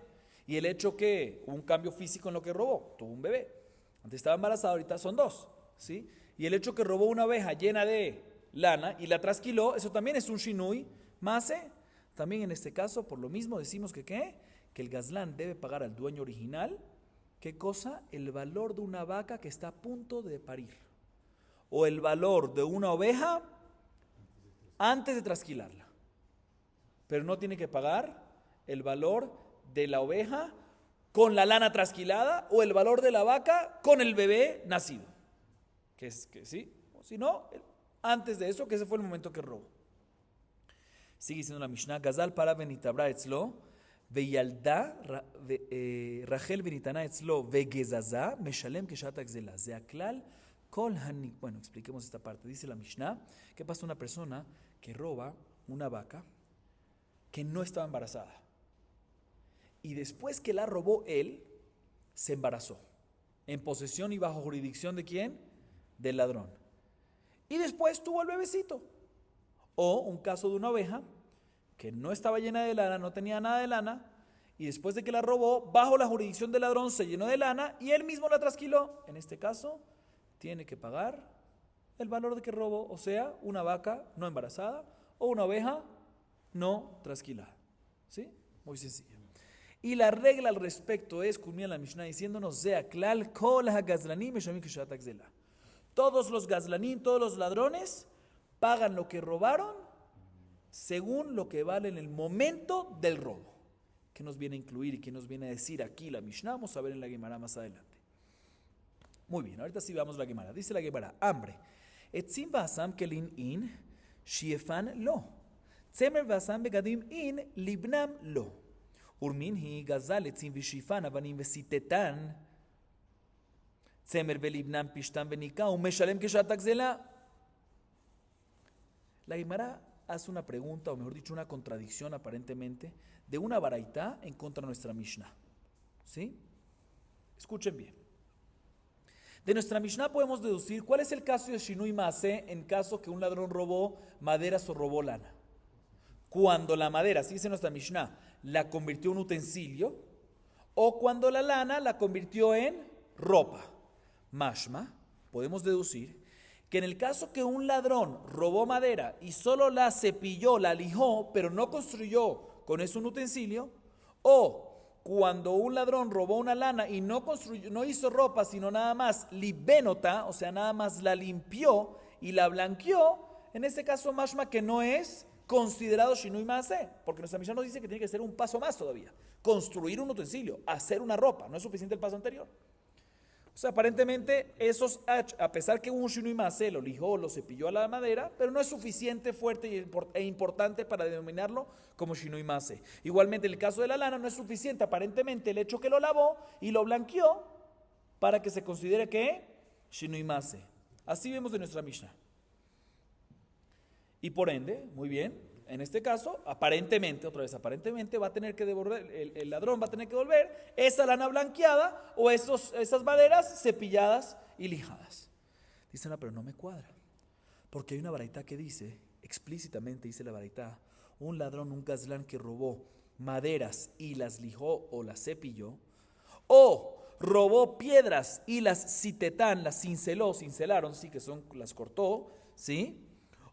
Y el hecho que hubo un cambio físico en lo que robó, tuvo un bebé. Antes estaba embarazada, ahorita son dos. ¿Sí? Y el hecho que robó una oveja llena de lana y la trasquiló, eso también es un Shinui Maaseh. También en este caso, por lo mismo, decimos que el gazlán debe pagar al dueño original, ¿qué cosa? El valor de una vaca que está a punto de parir. O el valor de una oveja antes de trasquilarla. Pero no tiene que pagar el valor de la oveja con la lana trasquilada o el valor de la vaca con el bebé nacido. Que sí, o si no, antes de eso, que ese fue el momento que robó. Sigue diciendo la Mishnah, Gazal para venitabra etzlo, veyalda Rachel venitana etzlo, vegezaza, meshalem keshat agzela. Zeaklal kol hanik. Bueno, expliquemos esta parte. Dice la Mishnah, ¿qué pasa a una persona que roba una vaca que no estaba embarazada? Y después que la robó él, se embarazó. En posesión y bajo jurisdicción ¿de quién? Del ladrón. Y después tuvo el bebecito. O un caso de una oveja que no estaba llena de lana, no tenía nada de lana, y después de que la robó, bajo la jurisdicción del ladrón se llenó de lana y él mismo la trasquiló. En este caso, tiene que pagar el valor de que robó, o sea, una vaca no embarazada o una oveja no trasquilada. ¿Sí? Muy sencillo. Y la regla al respecto es, culmina la Mishnah diciéndonos, Zeaklal kol hagazlanim meshamim keshat agzela. Todos los gazlanim, todos los ladrones, pagan lo que robaron según lo que vale en el momento del robo. ¿Qué nos viene a incluir y qué nos viene a decir aquí la Mishnah? Vamos a ver en la Gemara más adelante. Muy bien, ahorita sí veamos la Gemara. Dice la Gemara, hambre. Etzim v'asam kelin in, shiefan lo. Tzemer v'asam begadim in, libnam lo. Urmin hi gazal etzim v'shifan avanim v'sitetan. Tzemer v'libnam pishtan v'nika, umeshalem keshat agzela. La Gemara hace una pregunta, o mejor dicho, una contradicción aparentemente, de una baraitá en contra de nuestra Mishnah. ¿Sí? Escuchen bien. De nuestra Mishnah podemos deducir cuál es el caso de Shinui Maaseh en caso que un ladrón robó maderas o robó lana. Cuando la madera, así dice nuestra Mishnah, la convirtió en utensilio, o cuando la lana la convirtió en ropa. Mashma, podemos deducir que en el caso que un ladrón robó madera y solo la cepilló, la lijó, pero no construyó con eso un utensilio, o cuando un ladrón robó una lana y no hizo ropa, sino nada más libénota, o sea, nada más la limpió y la blanqueó, en este caso mashma que no es considerado Shinui Maaseh, porque nuestra Mishnah nos dice que tiene que ser un paso más todavía. Construir un utensilio, hacer una ropa, no es suficiente el paso anterior. O sea, aparentemente, a pesar que un Shinui Maaseh lo lijó, lo cepilló a la madera, pero no es suficiente, fuerte e importante para denominarlo como Shinui Maaseh. Igualmente, en el caso de la lana, no es suficiente, aparentemente, el hecho que lo lavó y lo blanqueó para que se considere que Shinui Maaseh. Así vemos de nuestra Mishnah. Y por ende, muy bien, en este caso, aparentemente, otra vez aparentemente, va a tener que devolver, el ladrón va a tener que devolver esa lana blanqueada o esas maderas cepilladas y lijadas. Dicen, pero no me cuadra, porque hay una baraita que dice, explícitamente dice la baraita, un ladrón, un gazlán que robó maderas y las lijó o las cepilló, o robó piedras y las citetán, las cincelaron, sí, que las cortó, ¿sí?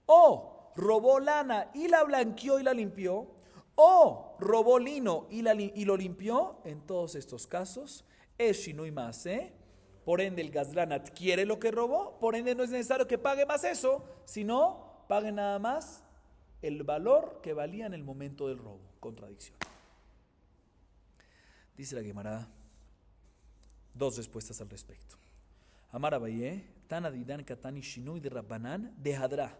O robó lana y la blanqueó y la limpió, o robó lino y lo limpió, en todos estos casos es Shinui Maaseh. Por ende el gazlán adquiere lo que robó, por ende no es necesario que pague más eso, sino pague nada más el valor que valía en el momento del robo. Contradicción. Dice la Gemara, dos respuestas al respecto. Amar Abaye, Tana Didan Katani Shinui de Rabbanan de Hadra.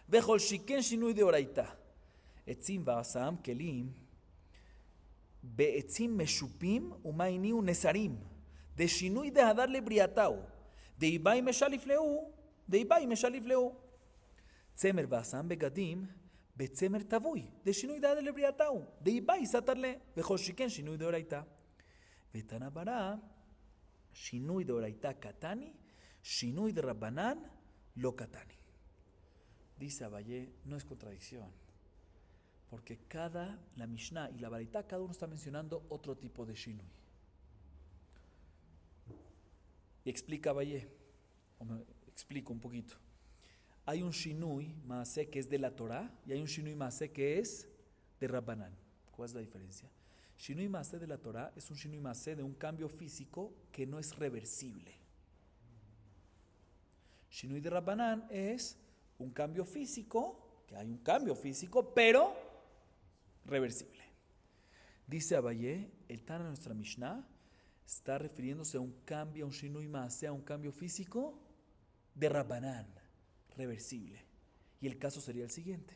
Vejol Shiken Shinui de Oraita. Etzim Baasam Kelim. Beetzim Meshupim Umainiu Nesarim. De Shinui de Hadar le Briatau. De Ibai Meshalifleu. De Ibai Meshalifleu. Tzemer Baasam Begadim. Betzemer Tavui. De Shinui de Hadar le Briatau. De Ibai Satarle. Vejol Shiken Shinui de Oraita. Vetanabara. Shinui de Oraita Katani. Shinui de Rabbanan Lo Katani. Dice Abaye, no es contradicción, porque la Mishnah y la Baraita, cada uno está mencionando otro tipo de Shinui. Y explica Abaye, explico un poquito. Hay un Shinui Maaseh que es de la Torah y hay un Shinui Maaseh que es de Rabbanan. ¿Cuál es la diferencia? Shinui Maaseh de la Torah es un Shinui Maaseh de un cambio físico que no es reversible. Shinui de Rabbanan es un cambio físico, que hay un cambio físico, pero reversible. Dice Abaye, el Tana de nuestra Mishnah está refiriéndose a un cambio, a un Shinui Maaseh, a un cambio físico de Rabbanan, reversible. Y el caso sería el siguiente.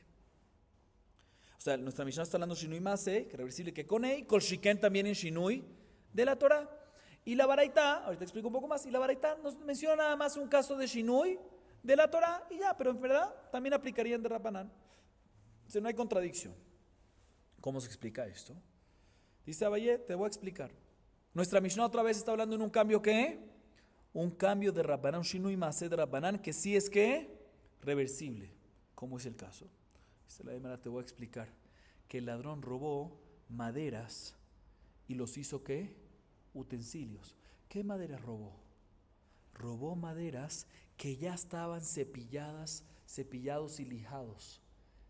O sea, nuestra Mishnah está hablando de Shinui Maaseh, que reversible que Konei, Kol Shiken también en Shinui de la Torah. Y la Baraita, ahorita explico un poco más, y la Baraita nos menciona nada más un caso de Shinui de la Torah y ya, pero en verdad también aplicarían de Rabbanan. O sea, no hay contradicción. ¿Cómo se explica esto? Dice Abaye, te voy a explicar. Nuestra Mishnah otra vez está hablando en un cambio ¿qué? Un cambio de Rabbanan, un Shinui Maaseh de Rabbanan, que sí es ¿qué? Reversible. ¿Cómo es el caso? Dice la Gemara, te voy a explicar. Que el ladrón robó maderas y los hizo ¿qué? Utensilios. ¿Qué maderas robó? Robó maderas que ya estaban cepillados y lijados.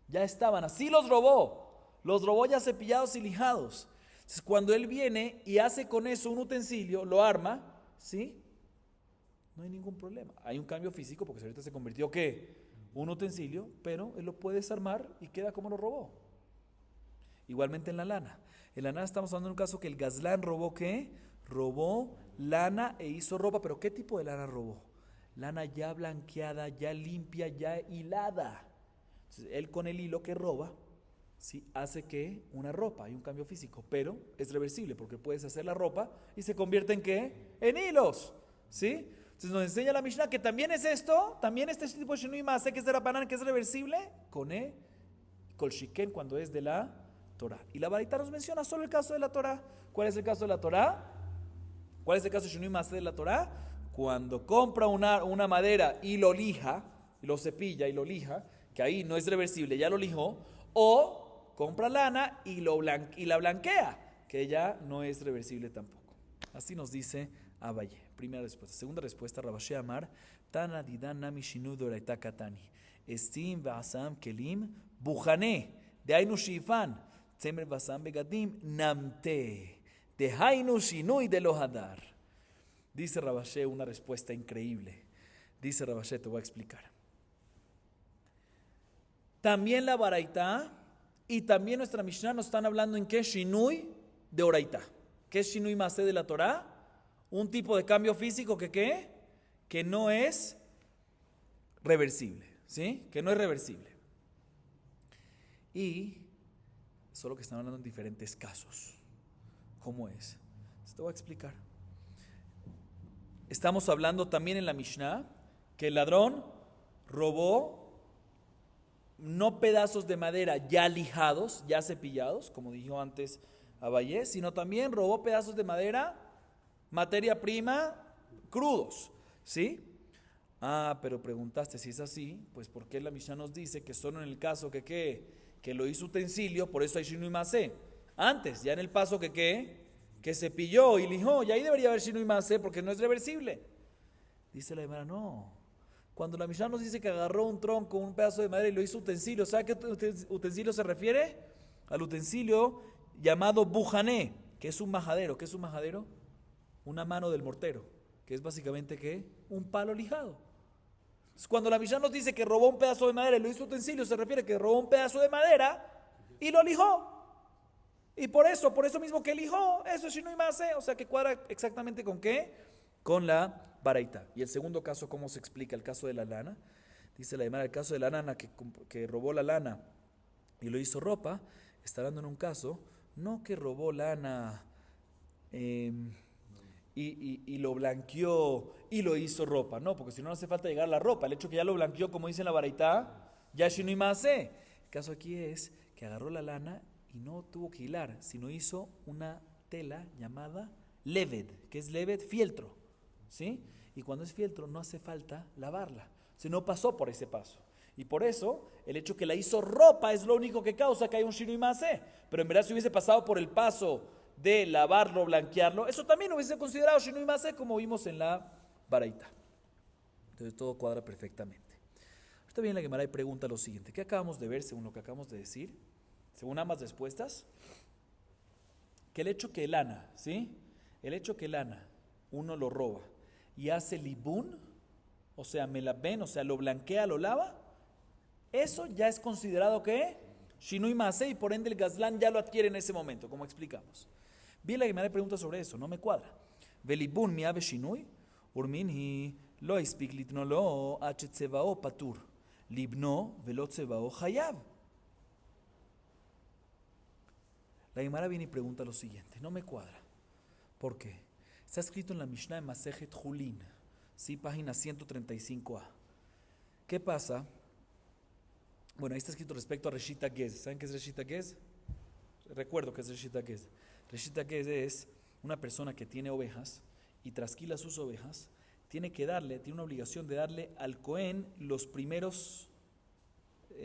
Ya estaban, así los robó ya cepillados y lijados. Entonces, cuando él viene y hace con eso un utensilio, lo arma, ¿sí? No hay ningún problema. Hay un cambio físico porque ahorita se convirtió ¿qué? Un utensilio, pero él lo puede desarmar y queda como lo robó. Igualmente en la lana. En la lana estamos hablando de un caso que el gazlán robó ¿qué? Robó lana e hizo ropa, pero ¿qué tipo de lana robó? Lana ya blanqueada, ya limpia, ya hilada. Entonces, él con el hilo que roba, ¿sí? Hace que una ropa, hay un cambio físico, pero es reversible porque puedes hacer la ropa y se convierte en ¿qué? En hilos, ¿sí? Entonces nos enseña la Mishnah que también es esto, también este tipo de Shinui Maaseh que es de Rabbanan, que es reversible, con Kol Shiken cuando es de la Torah. Y la Baraita nos menciona solo el caso de la Torah. ¿Cuál es el caso de la Torah? ¿Cuál es el caso de Shinui Maaseh de la Torah? Cuando compra una madera y lo lija, y lo cepilla y lo lija, que ahí no es reversible, ya lo lijó, o compra lana y la blanquea, que ya no es reversible tampoco. Así nos dice Abaye. Primera respuesta. Segunda respuesta, Rabashé Amar, Tana Didan Nami Shinu Doraita Katani, Estim Vasam Kelim, Bujane, de Ainu Shifan, Tzemer Vasam Begadim, Namte, de Hainu Shinui de Lohadar. Dice Rabashé una respuesta increíble. Dice Rabashé, te voy a explicar. también la baraita y también nuestra Mishnah nos están hablando en qué shinui de oraita. ¿Qué es shinui masé de la Torah? Un tipo de cambio físico que ¿qué? Que no es reversible, ¿sí? Que no es reversible. Y solo que están hablando en diferentes casos. ¿Cómo es? Te voy a explicar. Estamos hablando también en la Mishnah que el ladrón robó no pedazos de madera ya lijados, ya cepillados, como dijo antes Abayé, sino también robó pedazos de madera, materia prima, crudos, ¿sí? Pero preguntaste si es así, pues ¿por qué la Mishnah nos dice que solo en el caso que lo hizo utensilio, por eso hay shinui masé? Antes, ya en el paso que cepilló y lijó, y ahí debería haber shinui masé porque no es reversible. Dice la Gemara, no. Cuando la Mishnah nos dice que agarró un tronco, un pedazo de madera y lo hizo utensilio, ¿sabe a qué utensilio se refiere? Al utensilio llamado bujané, que es un majadero. ¿Qué es un majadero? Una mano del mortero, que es básicamente ¿qué? Un palo lijado. Entonces, cuando la Mishnah nos dice que robó un pedazo de madera y lo hizo utensilio, se refiere que robó un pedazo de madera y lo lijó. Y por eso mismo que lijó, eso es shinui masé, o sea que cuadra exactamente con ¿qué? Con la baraita. Y el segundo caso, ¿cómo se explica? El caso de la lana. Dice la Gemara, el caso de la lana que robó la lana y lo hizo ropa, está hablando en un caso, no que robó lana y lo blanqueó y lo hizo ropa, no, porque si no hace falta llegar a la ropa. El hecho que ya lo blanqueó, como dice en la baraita, ya shinui masé. El caso aquí es que agarró la lana y no tuvo que hilar, sino hizo una tela llamada leved, que es leved, fieltro, ¿sí? Y cuando es fieltro no hace falta lavarla, si no pasó por ese paso. Y por eso, el hecho que la hizo ropa es lo único que causa que haya un shinui masé. Pero en verdad si hubiese pasado por el paso de lavarlo, blanquearlo, eso también hubiese considerado shinui masé, como vimos en la baraita. Entonces todo cuadra perfectamente. Ahorita viene la Gemara y pregunta lo siguiente: ¿qué acabamos de ver según lo que acabamos de decir? Según ambas respuestas, que el hecho que lana, ¿sí? El hecho que lana uno lo roba y hace libún, o sea, melaben, o sea, lo blanquea, lo lava, eso ya es considerado ¿qué? Shinui masé, y por ende el gazlán ya lo adquiere en ese momento, como explicamos. Bien, la Gemara pregunta sobre eso, no me cuadra. Velibun mi ave shinui, urminhi lo ispik litnolo achet tsevao patur, libno velot tsevao hayab. La Gemara viene y pregunta lo siguiente, no me cuadra. ¿Por qué? Está escrito en la Mishnah en Masejet Julin, ¿sí? Página 135a. ¿Qué pasa? Bueno, ahí está escrito respecto a Reshita Gez. ¿Saben qué es Reshita Gez? Recuerdo que es Reshita Gez. Reshita Gez es una persona que tiene ovejas y trasquila sus ovejas, tiene una obligación de darle al Cohen los primeros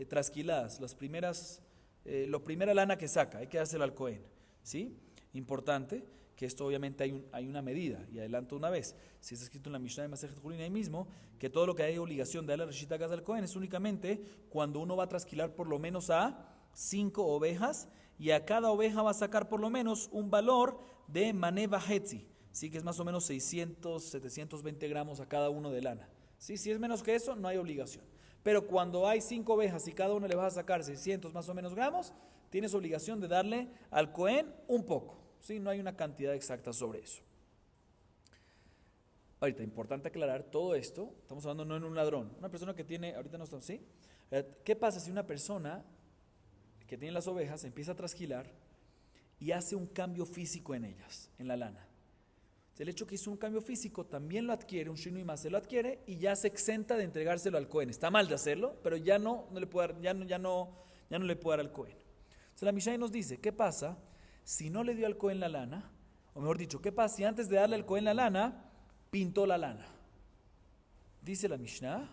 trasquiladas, las primeras... la primera lana que saca, hay que dárselo al Cohen, ¿sí? Importante que esto obviamente hay una medida, y adelanto una vez, si está escrito en la Mishnah de Masejet Julin ahí mismo, que todo lo que hay obligación de darle a Reshita Gaz al Cohen es únicamente cuando uno va a trasquilar por lo menos a 5 ovejas, y a cada oveja va a sacar por lo menos un valor de mané bahetzi, ¿sí? Que es más o menos 600, 720 gramos a cada uno de lana, ¿sí? Si es menos que eso, no hay obligación. Pero cuando hay 5 ovejas y cada uno le vas a sacar 600 más o menos gramos, tienes obligación de darle al Cohen un poco, ¿sí? No hay una cantidad exacta sobre eso. Ahorita, importante aclarar todo esto, estamos hablando no en un ladrón, una persona que tiene, ahorita no estamos, ¿sí? ¿Qué pasa si una persona que tiene las ovejas empieza a trasquilar y hace un cambio físico en ellas, en la lana? El hecho que hizo un cambio físico también lo adquiere, un shinui masé lo adquiere y ya se exenta de entregárselo al Cohen. Está mal de hacerlo, pero ya no le puede dar, ya no le puede dar al Cohen. Entonces la Mishnah nos dice, ¿qué pasa si no le dio al Cohen la lana? O mejor dicho, ¿qué pasa si antes de darle al Cohen la lana, pintó la lana? Dice la Mishnah,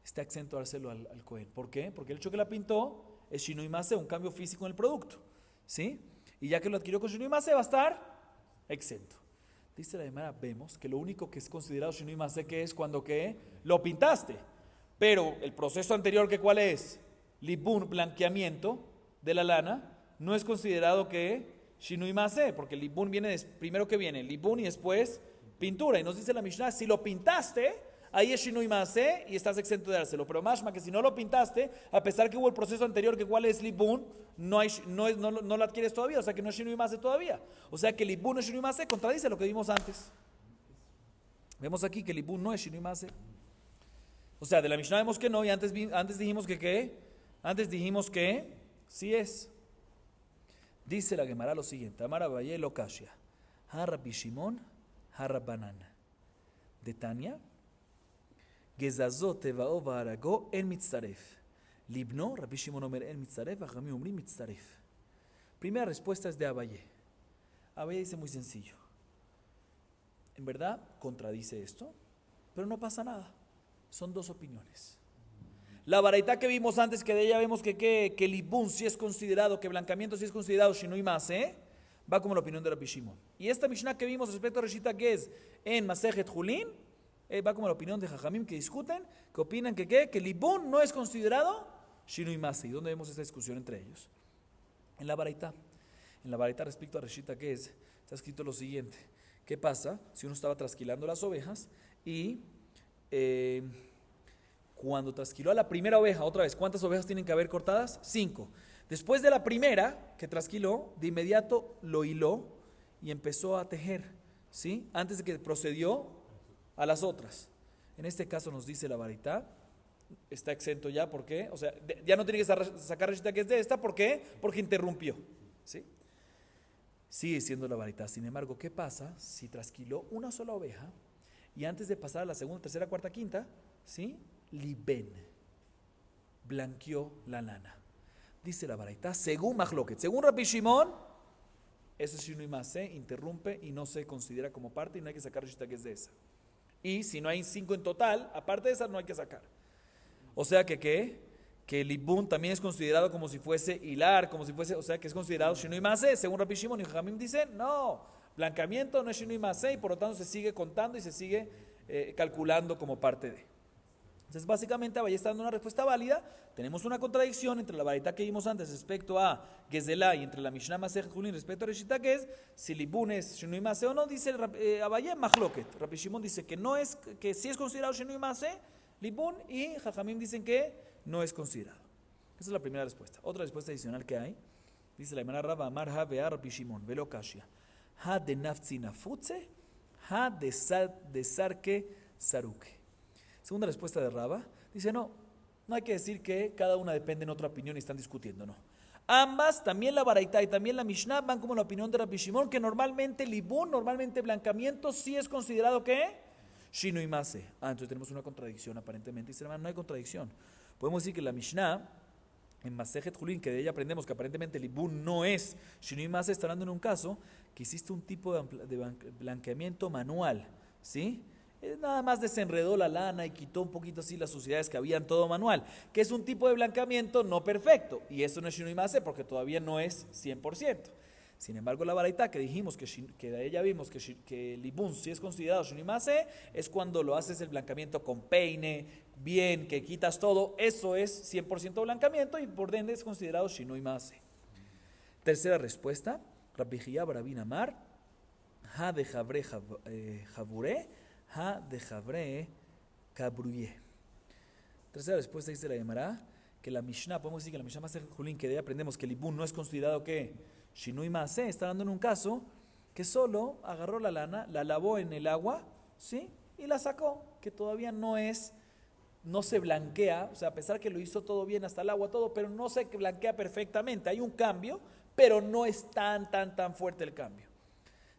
está exento de dárselo al Cohen. ¿Por qué? Porque el hecho que la pintó es shinui masé, un cambio físico en el producto, ¿sí? Y ya que lo adquirió con shinui masé va a estar exento. Dice la Gemara, vemos que lo único que es considerado shinui masé que es cuando que lo pintaste, pero el proceso anterior, que ¿cuál es? Libún, blanqueamiento de la lana, no es considerado que shinui masé, porque el libún viene primero que viene libún y después pintura, y nos dice la Mishnah, si lo pintaste, ahí es Shinui Maase y estás exento de dárselo. Pero mashma que si no lo pintaste, a pesar que hubo el proceso anterior, que cuál es Libun, no lo adquieres todavía, o sea que no es Shinui Maase todavía. O sea que Libun no es Shinui Maase, contradice lo que vimos antes. Vemos aquí que Libun no es Shinui Maase. O sea, de la Mishnah vemos que no, y antes dijimos que ¿qué? Antes dijimos que sí es. Dice la Gemara lo siguiente: Amar Abaye lo Kashia, Ha Rabbi Shimon, Ha Rabbanan. De Tania, Gezazot Tevao Varago en Mitzaref. Libno, Rabbi Shimon Omer en Mitzaref, Ajami Umri Mitzaref. Primera respuesta es de Abaye. Abaye dice muy sencillo. En verdad, contradice esto, pero no pasa nada. Son dos opiniones. La baraita que vimos antes, que de ella vemos que Libun sí es considerado, que blancamiento sí es considerado Shinui Maase, va como la opinión de Rabbi Shimon. Y esta Mishnah que vimos respecto a Reshita Gez en Masejet Julin, va como la opinión de Jajamim, que discuten, que opinan que Libun no es considerado Shinui Maase. ¿Y dónde vemos esta discusión entre ellos? En la baraita. En la baraita respecto a Reshita Gez está escrito lo siguiente: ¿qué pasa si uno estaba trasquilando las ovejas y cuando trasquiló a la primera oveja, otra vez, ¿cuántas ovejas tienen que haber cortadas? 5. Después de la primera que trasquiló, de inmediato lo hiló y empezó a tejer, ¿sí? Antes de que procedió a las otras. En este caso nos dice la baraita, está exento ya, ¿por qué? O sea, ya no tiene que sacar Reshita que es de esta, ¿por qué? Porque interrumpió, ¿sí? Sigue siendo la baraita. Sin embargo, ¿qué pasa si trasquiló una sola oveja y antes de pasar a la segunda, tercera, cuarta, quinta, ¿sí? Liben, blanqueó la lana? Dice la baraita, según Mahloket, según Rabbi Shimon, eso es Shinui Maase, interrumpe y no se considera como parte y no hay que sacar Reshita que es de esa. Y si no hay 5 en total, aparte de esa no hay que sacar. O sea que el Libun también es considerado como si fuese hilar, como si fuese, o sea que es considerado Shinui Maase, según Rabbi Shimon. Y Jajamim dicen, no, blancamiento no es Shinui Maase y por lo tanto se sigue contando y se sigue calculando como parte de. Entonces básicamente Abaye está dando una respuesta válida. Tenemos una contradicción entre la baraita que vimos antes respecto a Gezelá y entre la Mishnah Masejet Julin respecto a Reshita Gez, si Libun es Shinui Maase o no. Dice Abaye Mahloket. Rabbi Shimon dice que no es, que sí es considerado Shinui Maase, Libun, y Jajamim dicen que no es considerado. Esa es la primera respuesta. Otra respuesta adicional que hay, dice la Gemara Rava Amar Ha Vea Rabbi Shimon Velo Kashia Ha de Nafzi Nafutze Ha de Sarke Saruke. Segunda respuesta de Rava, dice no hay que decir que cada una depende en otra opinión y están discutiendo, no. Ambas, también la baraita y también la Mishnah, van como la opinión de Rabbi Shimon, que normalmente Libun, normalmente blancamiento, sí es considerado que Shinui Maase. Entonces tenemos una contradicción aparentemente. Dice hermano, no hay contradicción. Podemos decir que la Mishnah, en Masejet Julin, que de ella aprendemos que aparentemente Libun no es Shinui Maase, está hablando en un caso que hiciste un tipo de blanqueamiento manual, ¿sí? Nada más desenredó la lana y quitó un poquito así las suciedades que había en todo manual, que es un tipo de blanqueamiento no perfecto, y eso no es Shinui Maase porque todavía no es 100%. Sin embargo, la baraita que dijimos que de ella vimos que Libun sí es considerado Shinui Maase, es cuando lo haces el blanqueamiento con peine, bien, que quitas todo, eso es 100% blanqueamiento y por ende es considerado Shinui Maase. Tercera respuesta, Rabbi Hiyá Barabin Amar, Ha de Javre Javure, Ha de Javre Kabruye. Tercera respuesta dice la Gemara, que la Mishnah, podemos decir que la Mishnah Masejet Julin, que de ahí aprendemos que Libun no es considerado que Shinui Maase, está dando en un caso que solo agarró la lana, la lavó en el agua, ¿sí? Y la sacó, que todavía no se blanquea, o sea, a pesar que lo hizo todo bien hasta el agua, todo, pero no se blanquea perfectamente. Hay un cambio, pero no es tan fuerte el cambio.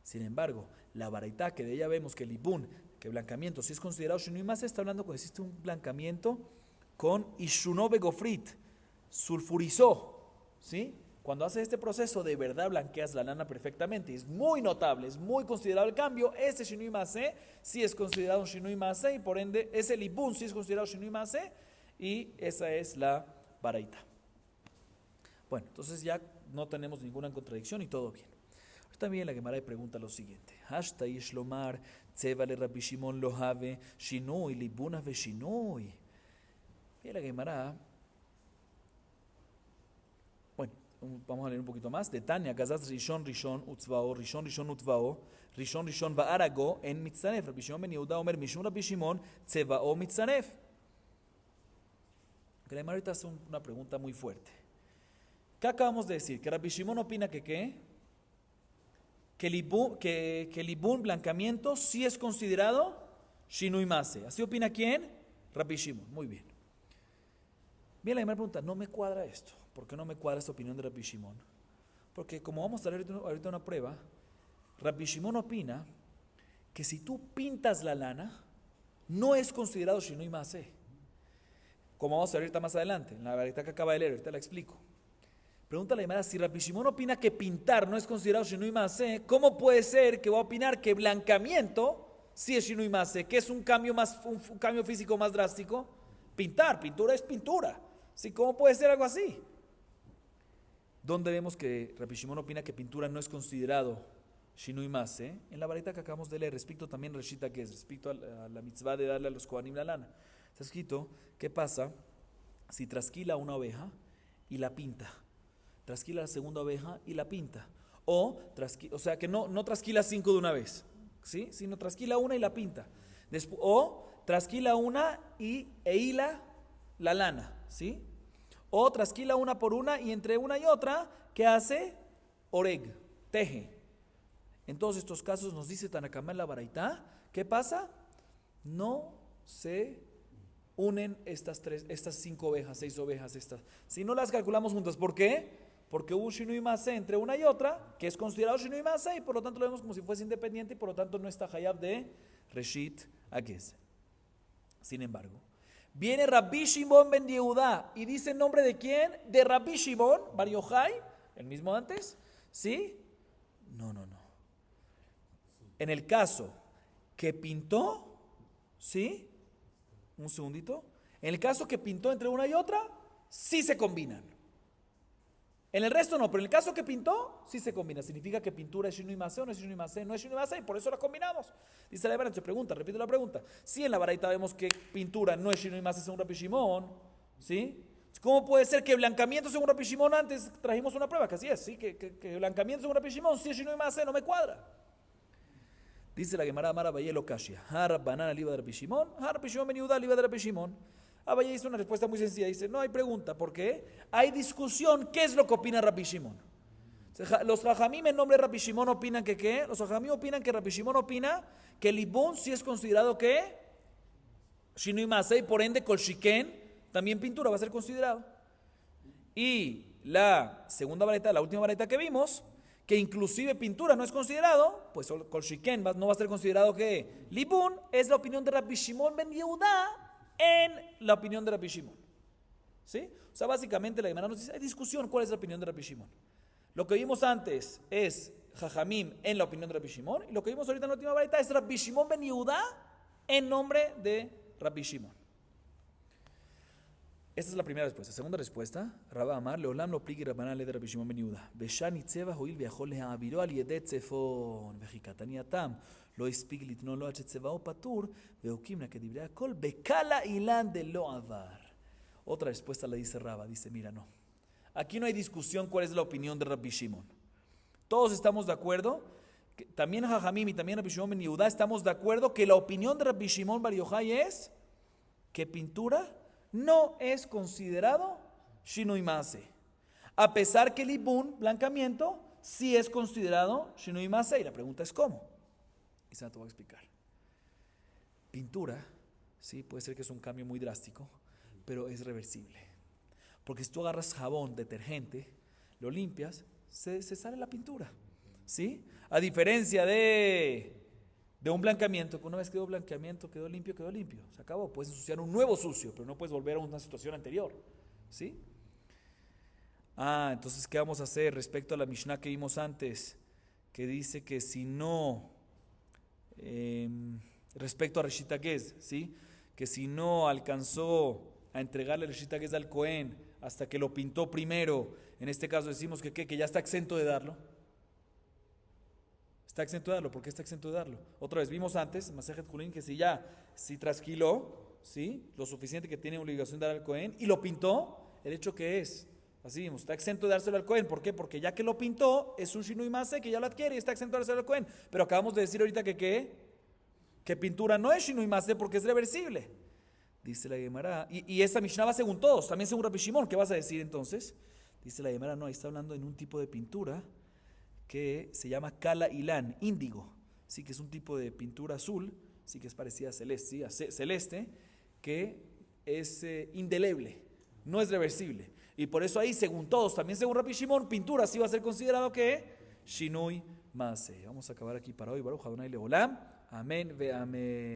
Sin embargo, la baraita, que de ella vemos que Libun, que blancamiento, si es considerado Shinui Maase, está hablando cuando existe un blancamiento con Ishunobe Gofrit, sulfurizó, ¿sí? Cuando haces este proceso, de verdad blanqueas la lana perfectamente. Es muy notable, es muy considerable el cambio. Ese Shinui Maase sí es considerado un Shinui Maase y por ende ese Libun sí es considerado Shinui Maase y esa es la baraita. Bueno, entonces ya no tenemos ninguna contradicción y todo bien. También la Gemara pregunta lo siguiente: Hashta Yishlomar Tzevale Rabbi Shimon Lohave Shinui Libuna ve Shinui. Y la Gemara, bueno, Vamos a leer un poquito más. De Tania, Gazaz Rishon Rishon Utzvao, Rishon Rishon Utvao, Rishon Rishon Ba'arago en Mitzanef. Rabbi Shimon ben Yehuda Omer Mishum Rabbi Shimon Tzevao Mitzanef. Que la ahorita es una pregunta muy fuerte. ¿Qué acabamos de decir? Que Rabbi Shimon opina que ¿qué? Que el ibún, blancamiento, sí es considerado Shinui Mase. ¿Así opina quién? Rabbi Shimon. Muy bien. Bien, la primera pregunta, no me cuadra esto. ¿Por qué no me cuadra esta opinión de Rabbi Shimon? Porque como vamos a ver ahorita una prueba, Rabbi Shimon opina que si tú pintas la lana, no es considerado Shinui Mase. Como vamos a ver ahorita más adelante, en la verdad que acaba de leer, ahorita la explico. Pregunta la Gemara, si Rabbi Shimon opina que pintar no es considerado Shinui Mase, ¿cómo puede ser que va a opinar que blancamiento sí es Shinui Mase? ¿Que es un cambio físico más drástico? Pintura es pintura. ¿Sí? ¿Cómo puede ser algo así? ¿Dónde vemos que Rabbi Shimon opina que pintura no es considerado Shinui Mase? En la varita que acabamos de leer, respecto también Reshita que es, respecto a la mitzvah de darle a los Kohanim la lana. Está escrito, ¿qué pasa si trasquila una oveja y la pinta? Trasquila la segunda oveja y la pinta. O sea que no trasquila 5 de una vez, ¿sí? Sino trasquila una y la pinta. O trasquila una e hila la lana, ¿sí? O trasquila una por una y entre una y otra, ¿qué hace? Oreg, teje. En todos estos casos nos dice Tanakama en la Baraitá, ¿qué pasa? No se unen estas 5 ovejas, 6 ovejas, estas. Si no las calculamos juntas, ¿por qué? Porque hubo un Shinui Mase entre una y otra, que es considerado Shinui Mase, y por lo tanto lo vemos como si fuese independiente, y por lo tanto no está Hayab de Reshit Agez. Sin embargo, viene Rabbi Shimon ben Yehuda y dice en nombre de quién? De Rabbi Shimon bar Yochai, el mismo antes, ¿sí? No. En el caso que pintó, ¿sí? Un segundito. En el caso que pintó entre una y otra, sí se combinan. En el resto no, pero en el caso que pintó, sí se combina. ¿Significa que pintura es Shinui Mase o no es Shinui Mase? No es Shinui Mase y por eso la combinamos. Dice la Gemara, se pregunta, repito la pregunta. Si en la baraita vemos que pintura no es Shinui Mase según Rabbi Shimon, ¿sí? ¿Cómo puede ser que blancamiento según Rabbi Shimon antes trajimos una prueba? Que así es, ¿sí? Que blancamiento según Rabbi Shimon sí es Shinui Mase, no me cuadra. Dice la Gemara, Amar Abaye lo Kashia. Har banana liba de Rabbi Shimon, Har Rabbi Shimon ben Yehuda liba de Rabbi Shimon. Abaye hizo una respuesta muy sencilla, dice, no hay pregunta, ¿por qué? Hay discusión, ¿qué es lo que opina Rabbi Shimon? Los Jajamim en nombre de Rabbi Shimon opinan que ¿qué? Los Jajamim opinan que Rabbi Shimon opina que el ibún sí es considerado ¿qué? Shinui Mase y por ende Kol Shiken, también pintura va a ser considerado. Y la segunda vareta, la última vareta que vimos, que inclusive pintura no es considerado, pues Kol Shiken no va a ser considerado que Libun es la opinión de Rabbi Shimon ben Yehuda en la opinión de Rabbi Shimon. ¿Sí? O sea, básicamente la Gemara nos dice, hay discusión, ¿cuál es la opinión de Rabbi Shimon? Lo que vimos antes es Jajamim en la opinión de Rabbi Shimon, y lo que vimos ahorita en la última vareta es Rabbi Shimon ben Yehuda en nombre de Rabbi Shimon. Esta es la primera respuesta. Segunda respuesta, Rabba Amar, Leolam lo pligi Rabbanan le de Rabbi Shimon ben Yehuda. Beshani tzeva hoil viajol lehaviro al yedet tzefon vejikatani atam. לא הספיק לתנו לו עד שצבאו פטור, והוקים כדברי הכל, בקלה אילן דלא עבר. Otra respuesta le dice Rabba, dice, mira, no. Aquí no hay discusión cuál es la opinión de Rabbi Shimon. Todos estamos de acuerdo, que también Jajamim y también Rabbi Shimon ben Yehuda estamos de acuerdo que la opinión de Rabbi Shimon bar Yochai es que pintura no es considerado Shinui Mase. A pesar que el ibún, blancamiento, sí es considerado Shinui Mase. Y la pregunta es ¿cómo? Y se la te voy a explicar. Pintura, sí, puede ser que es un cambio muy drástico, pero es reversible. Porque si tú agarras jabón, detergente, lo limpias, se sale la pintura, ¿sí? A diferencia de un blancamiento, que una vez quedó blancamiento, quedó limpio, se acabó. Puedes ensuciar un nuevo sucio, pero no puedes volver a una situación anterior, ¿sí? Entonces, ¿qué vamos a hacer respecto a la Mishnah que vimos antes? Que dice que si no... respecto a Reshit Agez, ¿sí? Que si no alcanzó a entregarle Reshit Agez al Cohen hasta que lo pintó primero, en este caso decimos que ya está exento de darlo. Está exento de darlo. ¿Por qué está exento de darlo? Otra vez, vimos antes, en Masejet Kulin, que si trasquiló, ¿sí? Lo suficiente que tiene obligación de dar al Cohen y lo pintó, el hecho que es Así vimos, está exento de dárselo al Cohen. ¿Por qué? Porque ya que lo pintó, es un Shinui Maase que ya lo adquiere y está exento de dárselo al Cohen. Pero acabamos de decir ahorita que ¿qué? Que pintura no es Shinui Maase porque es reversible. Dice la Gemara. Y esta Mishnah va según todos, también según Rabbi Shimon. ¿Qué vas a decir entonces? Dice la Gemara, no, ahí está hablando en un tipo de pintura que se llama Kala Ilan, índigo. Sí, que es un tipo de pintura azul, sí que es parecida a celeste, ¿sí? A celeste, que es indeleble, no es reversible. Y por eso ahí, según todos, también según Rabbi Shimon, pintura sí va a ser considerado que Shinui Maase. Vamos a acabar aquí para hoy. Baruch Adonai Leolam. Amén ve amén.